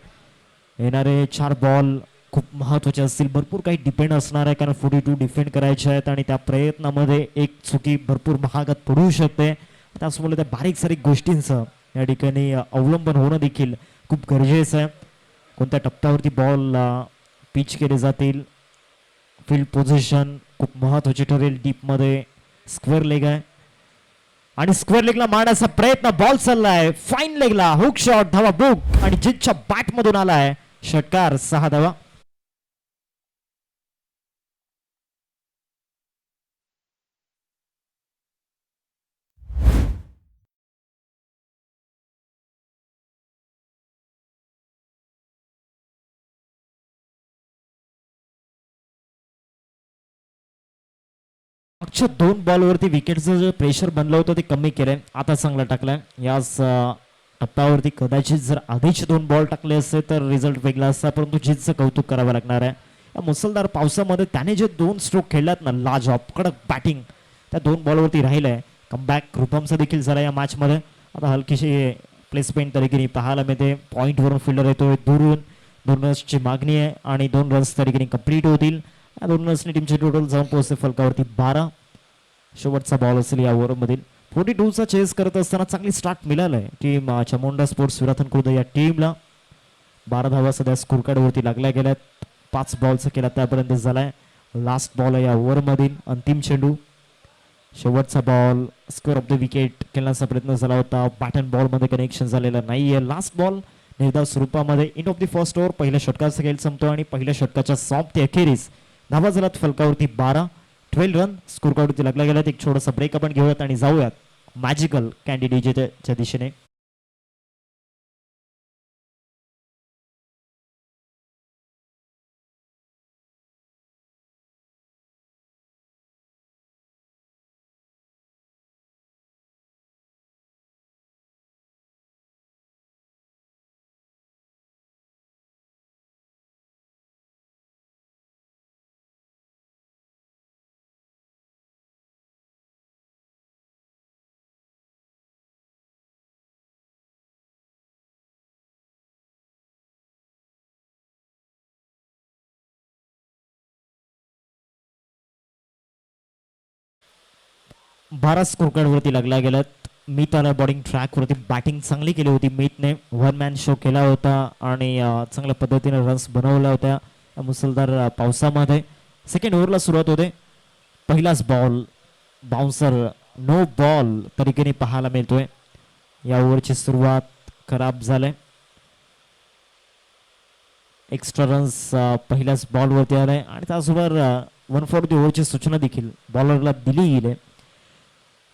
Speaker 1: येणारे 4 बॉल खूप महत्त्वाचे असतील. भरपूर काही डिपेंड असणार आहे कारण 42 डिफेंड करायचे आहेत आणि त्या प्रयत्नामध्ये एक चुकी भरपूर महागात पडू शकते. त्याचमुळे त्या बारीक सारीक गोष्टींचं या ठिकाणी अवलंबन होणं देखील खूप गरजेचं आहे. कोणत्या टप्प्यावरती बॉल पिच केले जातील, फील्ड पोझिशन खूप महत्त्वाची ठरेल. डीपमध्ये स्क्वेअर लेग आहे आणि स्क्वेअर लेगला मारण्याचा प्रयत्न, बॉल चाललाय फाईन लेगला, हुक शॉट, धावा बुक आणि जितच्या बॅटमधून आलाय षटकार. 6 धावा. मागच्या 2 बॉलवरती विकेटचं जे प्रेशर बनलं होतं ते कमी केलंय, आता चांगला टाकलाय. याच टप्प्यावरती कदाचित जर आधीचे 2 बॉल टाकले असते तर रिझल्ट वेगळा असता, परंतु जीतचं कौतुक करावं लागणार आहे. या मुसळधार पावसामध्ये त्याने जे 2 स्ट्रोक खेळल्यात ना, लाजवाब कडक बॅटिंग त्या 2 बॉलवरती राहिलंय. कमबॅक रूपमचा देखील झाला या मॅचमध्ये. आता हलकीशी प्लेसमेंट तरीके पाहायला मिळते. पॉईंटवरून फिल्डर येतोय दुरून. 2 रन्सची मागणी आहे आणि 2 रन्स तरीके कंप्लीट होतील. या 2 रन्सनी टीमची टोटल जाऊन पोहोचते फलकावरती 12. शेवटचा बॉल असेल या ओव्हरमधील. 42चा चेस करत असताना चांगली स्टार्ट मिळालंय टीम चामुंडा स्पोर्ट्स विराथन खुर्द या टीमला. 12 धावा सध्या स्कोर कार्डवरती लागल्या गेल्यात. 5 बॉलचा केला त्यापर्यंत झालाय. लास्ट बॉल आहे या ओव्हरमधील, अंतिम चेंडू. शेवटचा ball square of the wicket खेळण्याचा प्रयत्न झाला होता. बॅट अँड बॉलमध्ये कनेक्शन झालेलं नाहीये. लास्ट बॉल निर्धाव स्वरूपामध्ये. End of the first over. पहिल्या षटकाचा खेळ संपतो आणि पहिल्या षटकाच्या समाप्ती अखेरीस धावा झाल्यात फलकावरती 12. 12 रन स्कोर कार्डवरती लागला गेल्यात. एक छोटासा ब्रेक आपण घेऊयात आणि जाऊयात मॅजिकल कॅन्डिडेटच्या दिशेने. बारा स्कोर कार्डवरती लागला गेलात. मीत आला बॉलिंग ट्रॅकवरती. बॅटिंग चांगली केली होती मीतने. 1 मॅन शो केला होता आणि चांगल्या पद्धतीने रन्स बनवल्या होत्या मुसळधार पावसामध्ये. सेकंड ओव्हरला सुरुवात होते. पहिलाच बॉल बाउन्सर, नो बॉल तरीकेने पाहायला मिळतोय. या ओव्हरची सुरुवात खराब झाले. एक्स्ट्रा रन्स पहिल्याच बॉलवरती आलाय आणि त्याचबरोबर 140 ओव्हरची सूचना देखील बॉलरला दिली गेली.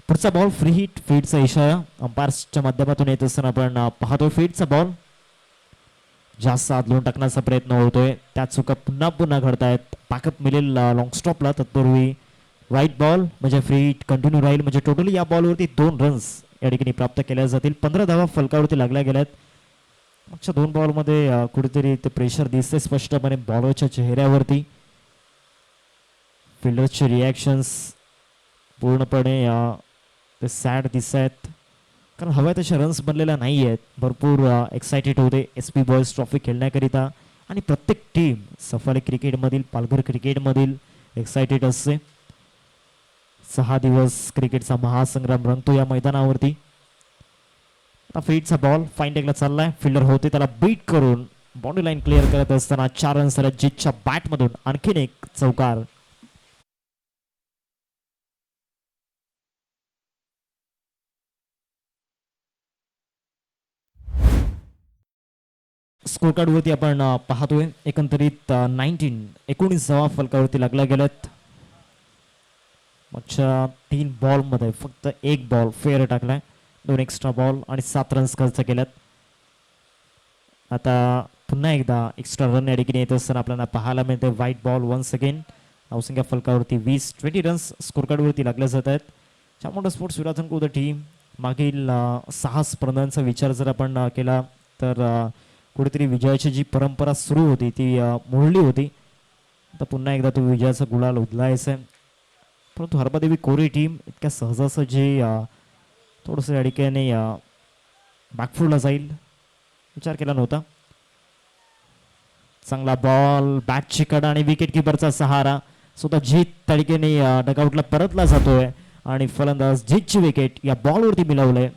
Speaker 1: पुढचा बॉल फ्री हिट फीडचा इशारा अंपायर्सच्या माध्यमातून येत असताना आपण पाहतोय. फीडचा बॉल जास्त आदलून टाकण्याचा प्रयत्न होतोय, त्या चुका पुन्हा पुन्हा घडतायत. बॅकअप मिळेल लॉंग स्टॉपला, तत्पूर्वी राईट बॉल म्हणजे फ्री हिट कंटिन्यू राहील. म्हणजे टोटली या बॉलवरती 2 रन्स या ठिकाणी प्राप्त केल्या जातील. 15 धावा फलकावरती लागल्या गेल्यात. मागच्या 2 बॉलमध्ये कुठेतरी ते प्रेशर दिसते स्पष्टपणे बॉलरच्या चेहऱ्यावरती. फिल्डर्सचे रिॲक्शन्स पूर्णपणे ते सॅड दिसत आहेत, कारण हव्या तशा रन्स बनलेल्या नाही आहेत. भरपूर एक्सायटेड होते SP बॉयज ट्रॉफी खेळण्याकरिता आणि प्रत्येक टीम सफारी क्रिकेटमधील, पालघर क्रिकेटमधील एक्सायटेड असते. 6 दिवस क्रिकेटचा महासंग्राम रंगतो या मैदानावरती. आता फीडचा बॉल फाईन टेकला चाललाय, फिल्डर होते त्याला बीट करून बाउंड्री लाईन क्लिअर करत असताना 4 रन्स आल्या जितच्या बॅटमधून. आणखीन एक चौकार. स्कोर कार्ड वरती आपण पाहतोय एकंदरीत 19 धावा फलकावरती लागल्या गेल्यात. मागच्या 3 बॉलमध्ये फक्त 1 बॉल फेअर टाकलाय, 2 एक्स्ट्रा बॉल आणि 7 रन्स खर्च केल्यात. आता पुन्हा एकदा एक्स्ट्रा रन या ठिकाणी येत असताना आपल्याला पाहायला मिळते. व्हाईट बॉल वन्स अगेन धावसंख्या फलकावरती 20 रन्स स्कोर कार्ड वरती लागल्या जात आहेत. Chamunda sports Virathan the team मागील 6 स्पर्धांचा विचार जर आपण केला तर कुठेतरी विजयाची जी परंपरा सुरू होती ती मोडली होती. आता पुन्हा एकदा तो विजयाचा गुलाल उधळायचा आहे. परंतु हरबादेवी कोरी टीम इतक्या सहजासहजी थोडंसं या ठिकाणी बॅकफुटला जाईल विचार केला नव्हता. चांगला बॉल, बॅटची कड आणि विकेट किपरचा सहारा. स्वतः जीत त्या ठिकाणी डगआउटला परतला जातोय आणि फलंदाज जीतची विकेट या बॉलवरती मिळवलंय.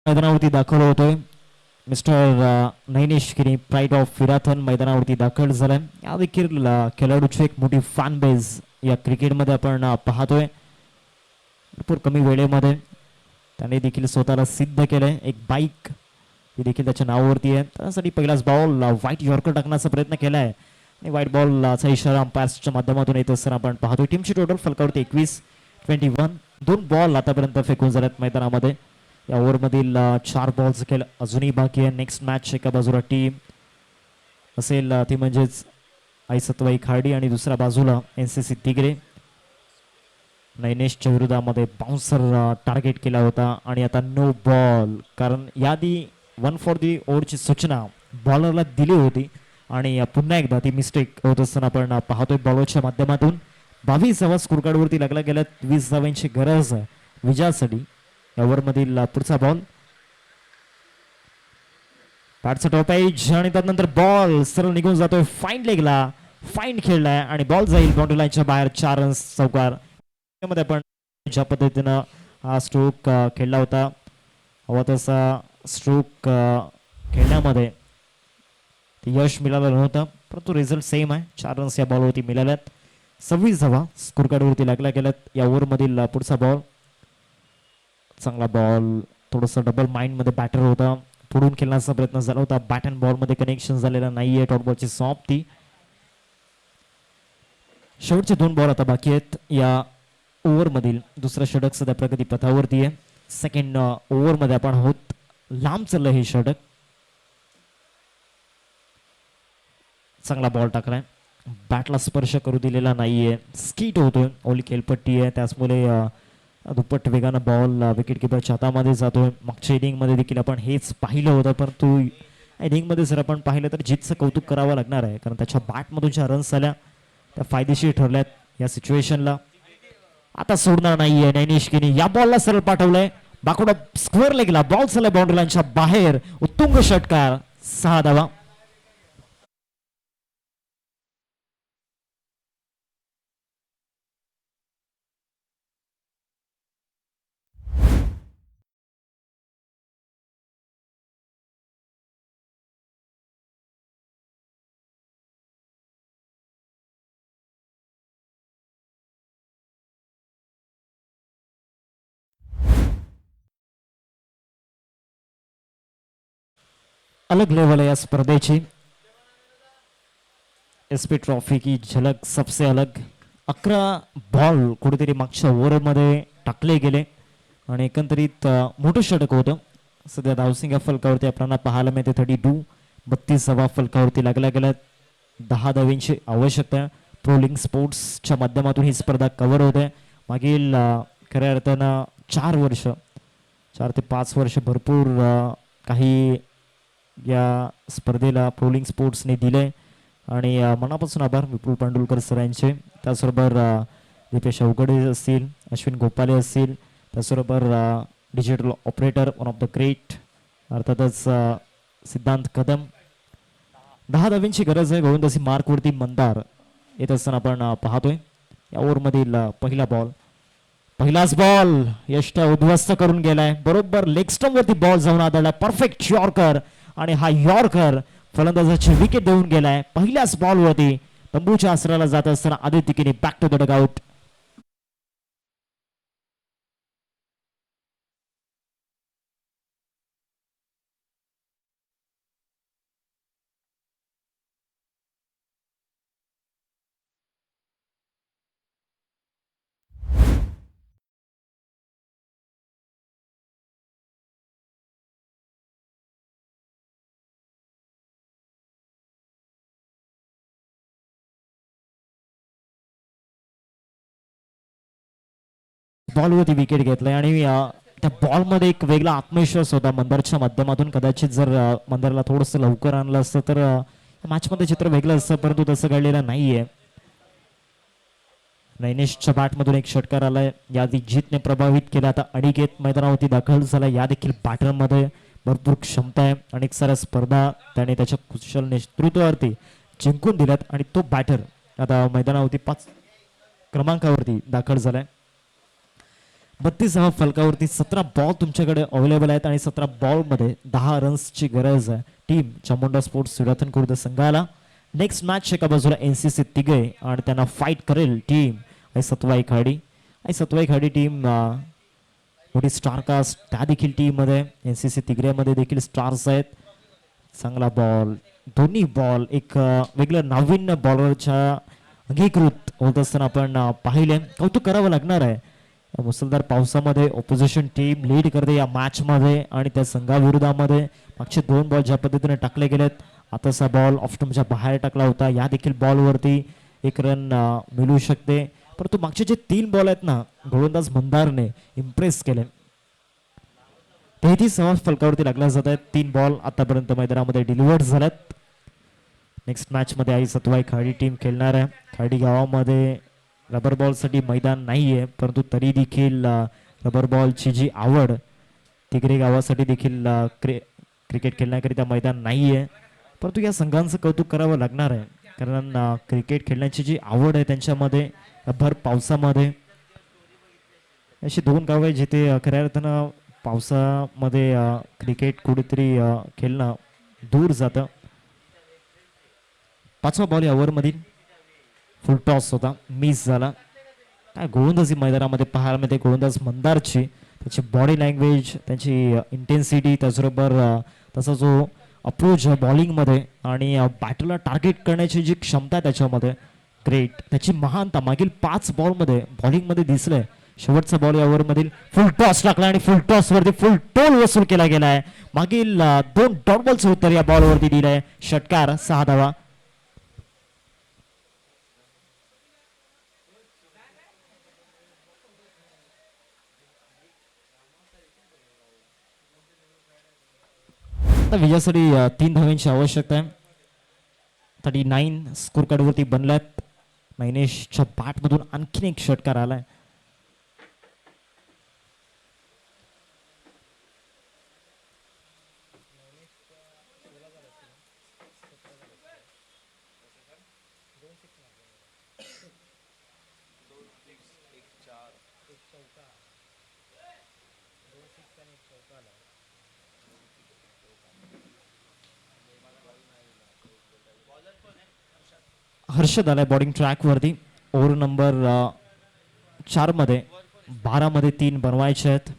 Speaker 1: मैदानावरती दाखल होतोय mister Nainesh Giri, pride of Virathan मैदानावरती दाखल झालाय. या देखील खेळाडूची एक मोठी फॅन बेस या क्रिकेटमध्ये आपण पाहतोय. भरपूर कमी वेळेमध्ये त्याने देखील स्वतःला सिद्ध केलंय. एक बाईक ही देखील त्याच्या नावावरती आहे. त्यासाठी पहिलाच बॉल व्हाईट यॉर्कर टाकण्याचा प्रयत्न केलाय आणि व्हाईट बॉलचा इशारा अंपायर्सच्या माध्यमातून येत असताना आपण पाहतोय. टीमची टोटल फलकावरती 21 2 बॉल आतापर्यंत फेकून झाल्यात मैदानामध्ये. या ओव्हरमधील 4 बॉल्स खेळ अजूनही बाकी आहे. नेक्स्ट मॅच एका बाजूला टीम असेल ती म्हणजेच आईसत्वाई खार्डी आणि दुसऱ्या बाजूला NCC तिगरे. नैनेशच्या विरोधामध्ये बाउन्सर टार्गेट केला होता आणि आता नो बॉल, कारण याआधी 140 ओव्हरची सूचना बॉलरला दिली होती आणि पुन्हा एकदा ती मिस्टेक होत असताना आपण पाहतोय. बॉलरच्या माध्यमातून 22 धावा स्कोर कार्डवरती लागल्या गेल्यात. 20 धावांची गरज आहे विजयासाठी. या ओव्हरमधील पुढचा बॉल, बॅटचा टॉप एज आणि त्यानंतर बॉल सरळ निघून जातोय फाईन लेगला. फाईन खेळलाय आणि बॉल जाईल बाउंड्री लाईनच्या बाहेर. 4 रन्स चौकार. मध्ये आपण ज्या पद्धतीनं हा स्ट्रोक खेळला होता, हवा तसा स्ट्रोक खेळण्यामध्ये यश मिळालं नव्हतं, परंतु रिझल्ट सेम आहे. 4 रन्स या बॉलवरती मिळाल्यात. 26 धावा स्कोर कार्डवरती लागल्या गेल्यात. या ओव्हरमधील पुढचा बॉल, चांगला बॉल, थोडंसं डबल माइंडमध्ये बॅटर होता, पुढून खेळण्याचा प्रयत्न झाला होता. बॅट अँड बॉलमध्ये कनेक्शन झालेला नाहीये. डॉट बॉलची समाप्ती. शेवटचे 2 बॉल आता बाकी आहेत या ओव्हरमधील. दुसरा षटक सध्या प्रगती पथावरती आहे. सेकंड ओव्हरमध्ये आपण आहोत. लांब चाललं हे षटक. चांगला बॉल टाकलाय, बॅटला स्पर्श करू दिलेला नाहीये. स्कीट होतोय, ओली खेळपट्टी आहे, त्याचमुळे दुप्पट वेगानं बॉल विकेट किपरच्या हातामध्ये जातोय. मागच्या इनिंगमध्ये देखील आपण हेच पाहिलं होतं, परंतु इनिंगमध्ये जर आपण पाहिलं तर जीतचं कौतुक करावं लागणार आहे, कारण त्याच्या बॅटमधून ज्या रन्स आल्या त्या फायदेशीर ठरल्यात या सिच्युएशनला. आता सोडणार नाहीये नैनेश गिनी. या बॉलला सरळ पाठवलंय बाकडा स्क्वेअर लेगला. बॉल चाललाय बाउंड्री लाईनच्या बाहेर. उत्तुंग षटकार. 6 धावा. अलग लेवल है या स्पर्धेची. एसपी ट्रॉफी की झलक सबसे अलग. 11 बॉल कुठेतरी मागच्या ओव्हरमध्ये टाकले गेले आणि एकंदरीत मोठं षटक होतं. सध्या धावसिंग फलकावरती आपल्याला पाहायला मिळते 32. 32 फलकावरती लागल्या गेल्यात. 10 धावींची आवश्यकता. प्रोलिंग स्पोर्ट्सच्या माध्यमातून ही स्पर्धा कव्हर होते. मागील खऱ्या अर्थानं 4 वर्ष 4 ते 5 वर्ष भरपूर काही या स्पर्धेला प्रोलिंग स्पोर्ट्सने दिले आणि मनापासून आभार विपुल पांडुलकर सरांचे. त्याचबरोबर दीपेश अवघडे असतील, अश्विन गोपाले असतील, त्याचबरोबर digital operator one of the great अर्थातच सिद्धांत कदम. 10 धावींची गरज आहे. गोविंदसी मार्कवरती मंदार येत असताना आपण पाहतोय. या ओव्हरमधील पहिला बॉल, पहिलाच बॉल यष्ट उद्ध्वस्त करून गेलाय. बरोबर लेग स्टंप वरती बॉल जाऊन आदळला. परफेक्ट यॉर्कर आणि हा यॉर्कर फलंदाजाची विकेट देऊन गेलाय. पहिल्याच बॉलवरती तंबूच्या आसराला जात असताना Aditya Kini back to the dugout. बॉलवरती विकेट घेतलाय आणि त्या बॉलमध्ये एक वेगळा आत्मविश्वास होता मंदारच्या माध्यमातून. कदाचित जर मंदारला थोडंसं लवकर आणलं असतं तर मॅचमध्ये चित्र वेगळं असतं, परंतु तसं घडलेलं नाहीये. नैनेशच्या बॅटमधून एक षटकार आलाय. यादी जीतने प्रभावित केला. आता अनिकेत मैदानावरती दाखल झाला. या देखील बॅटरमध्ये भरपूर क्षमता आहे. अनेक साऱ्या स्पर्धा त्याने त्याच्या कुशल नेतृत्वावरती जिंकून दिल्यात आणि तो बॅटर आता मैदानावरती 5 क्रमांकावरती दाखल झालाय. 32 फलकावरती 17 बॉल तुमच्याकडे अवेलेबल आहेत आणि 17 बॉलमध्ये 10 रन्सची गरज आहे टीम चामुंडा स्पोर्ट्स सुरतन खुर्द संघाला. नेक्स्ट मॅच एका बाजूला NCC तिघे आणि त्यांना फाईट करेल टीम सत्वाई खाडी. सत्वाई खाडी टीम मोठी स्टारकास्ट त्या देखील टीम मध्ये. NCC तिगऱ्यामध्ये देखील स्टार्स आहेत. चांगला बॉल, दोन्ही बॉल एक वेगळं नाविन्य बॉलरच्या अंगीकृत होत असताना आपण पाहिले. कौतुक करावं लागणार आहे. मुसळधार पावसामध्ये ऑपोजिशन टीम लीड करते या मॅच मध्ये आणि त्या संघाविरोधामध्ये मागचे 2 बॉल ज्या पद्धतीने टाकले गेलेत. आताचा बॉल ऑफ्टमच्या बाहेर टाकला होता. या देखील बॉलवरती एक रन मिळू शकते, परंतु मागचे जे 3 बॉल आहेत ना गोलंदाज मंदारने इम्प्रेस केले. 33 फलकावरती लागल्या जात आहेत. 3 बॉल आतापर्यंत मैदानामध्ये डिलिव्हर्ड झाल्यात. नेक्स्ट मॅच मध्ये आई सत्वाई खाडी टीम खेळणार आहे. खाडी गावामध्ये रबर बॉल साठी मैदान नाहीये, परंतु तरी देखील रबर बॉलची जी आवड तिगरे गावासाठी देखील क्रिकेट खेळण्याकरिता मैदान नाहीये. परंतु या संघांचं कौतुक करावं लागणार आहे, कारण क्रिकेट खेळण्याची जी आवड आहे त्यांच्यामध्ये भर पावसामध्ये. अशी 2 गावं आहे जिथे खऱ्या अर्थानं पावसामध्ये क्रिकेट कुठेतरी खेळणं दूर जातं. 5वा बॉल या ओव्हरमधील फुल टॉस होता, मिस झाला. काय गोलंदाजी मैदानामध्ये पाहायला मिळते गोलंदाज मंदारची. त्याची बॉडी लँग्वेज, त्यांची इंटेन्सिटी, त्याचबरोबर तसा जो अप्रोच बॉलिंगमध्ये आणि बॅटरला टार्गेट करण्याची जी क्षमता त्याच्यामध्ये ग्रेट. त्याची महानता मागील 5 बॉलमध्ये बॉलिंगमध्ये दिसलंय. शेवटचा बॉल या ओव्हरमधील फुल टॉस टाकला आणि फुल टॉस वरती फुल टोल वसूल केला गेलाय. मागील 2 डॉट बॉलचं उत्तर या बॉलवरती दिलंय. षटकार, 6 धावा. विजयासाठी 3 धावांची आवश्यकता आहे. 39 स्कोर कार्ड वरती बनल्यात. नैनेशच्या बॅट मधून आणखीन एक षटकार आलाय. हर्षद आलाय बॉलिंग ट्रॅक वरती. ओव्हर नंबर 4 मध्ये 12 मध्ये 3 बनवायचे आहेत.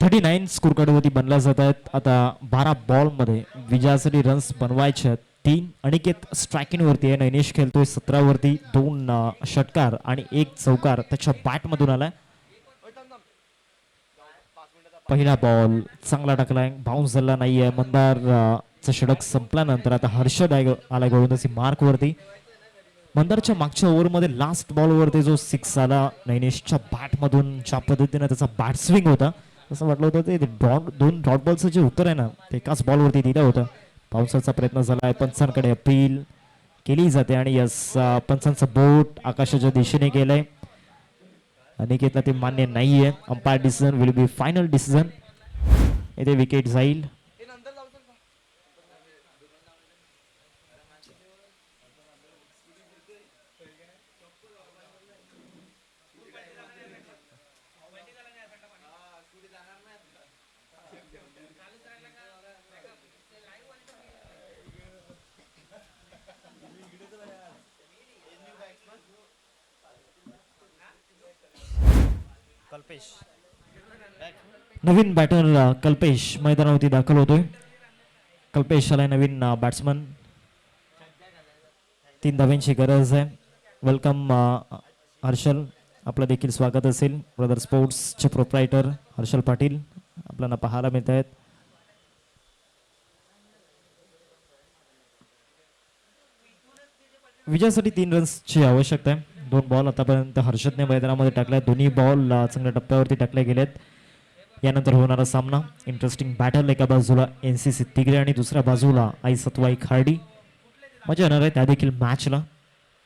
Speaker 1: 39 स्कोर कार्डवरती बनल्या जात आहेत. आता 12 बॉल मध्ये विजयासाठी रन्स बनवायचे आहेत. 3 अनिकेत स्ट्रायकिंग वरती आहे. नैनेश खेळतोय 17 वरती. 2 षटकार आणि 1 चौकार त्याच्या बॅट मधून आलाय. पहिला बॉल चांगला टाकलाय, बाउन्स झाला नाहीये. मंदार चा षटक संपल्यानंतर आता हर्षद आलाय गोलंदाजी मार्क वरती. मंदारच्या मागच्या ओव्हरमध्ये लास्ट बॉल वरती जो 6 आला नैनेशच्या बॅट मधून, ज्या पद्धतीने त्याचा बॅट स्विंग होता, असं वाटलं होतं ते दोन डॉट बॉलचं जे उत्तर आहे ना ते एकाच बॉलवरती दिलं होतं. बाउन्सरचा प्रयत्न झाला आहे, पंचांकडे अपील केली जाते आणि यस पंचांचं बोट आकाशाच्या दिशेने गेलंय. अनिकेतला ते मान्य नाहीये. Umpire decision will be final decision. येथे विकेट जाईल. नवीन बॅटर कल्पेश मैदानावरती दाखल होतोय. कल्पेश आलाय नवीन बॅट्समन. 3 धावांची गरज आहे. वेलकम हर्षल, आपलं देखील स्वागत असेल. ब्रदर स्पोर्ट्सचे प्रोप्रायटर हर्षल पाटील आपल्याला पाहायला मिळत आहेत. विजयासाठी 3 रन्सची आवश्यकता आहे. 2 बॉल आतापर्यंत हर्षदने मैदानामध्ये टाकले. दोन्ही बॉल चांगल्या टप्प्यावरती टाकले गेलेत. यानंतर होणारा सामना इंटरेस्टिंग बॅटल. एका बाजूला NCC तिगरे आणि दुसऱ्या बाजूला आई सतवाई खार्डी. मजा येणार आहे त्या देखील मॅचला.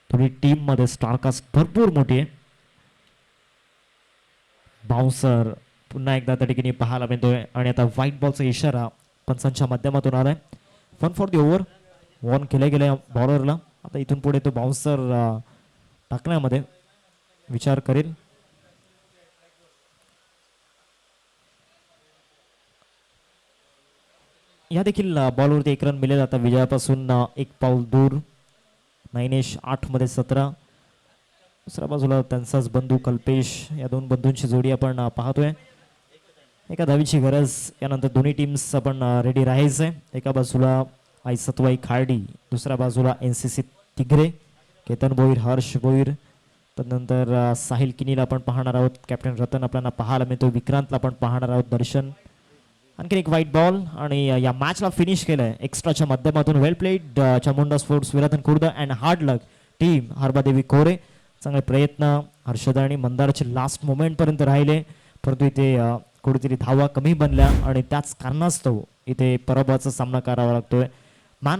Speaker 1: थोडी टीम मध्ये स्टारकास्ट भरपूर मोठी आहे. बाउन्सर पुन्हा एकदा त्या ठिकाणी पाहायला मिळतोय आणि आता व्हाईट बॉलचा इशारा पंचांच्या माध्यमातून आलाय. 1 फॉर द ओव्हर वॉर्न केले गेले बॉलरला. आता इथून पुढे तो बाउन्सर टाकण्यामध्ये विचार करेल. या देखील बॉलवरती 1 रन मिळेल. आता विजयापासून 1 पाऊल दूर. नैनेश 8 मध्ये 17. दुसऱ्या बाजूला त्यांचाच बंधू कल्पेश. या 2 बंधूंची जोडी आपण पाहतोय. एका धावीची गरज. यानंतर दोन्ही टीम्स आपण रेडी राहायचंय. एका बाजूला आई सतवाई खार्डी, दुसऱ्या बाजूला NCC तिगरे, केतन भोईर, हर्ष भोईर. त्यानंतर साहिल किनीला आपण पाहणार आहोत. कॅप्टन रतन आपल्याला पाहायला मिळतो. विक्रांतला आपण पाहणार आहोत. दर्शन. आणखी एक व्हाईट बॉल आणि या मॅचला फिनिश केलंय एक्स्ट्राच्या माध्यमातून. Well played Chamunda sports Viradhan Khurd and hard luck team Harbadevi Kore. चांगले प्रयत्न. हर्षद आणि मंदारचे लास्ट मोमेंट पर्यंत राहिले, परंतु इथे कुठेतरी धावा कमी बनल्या आणि त्याच कारणास्तव इथे पराभवाचा सामना करावा लागतोय.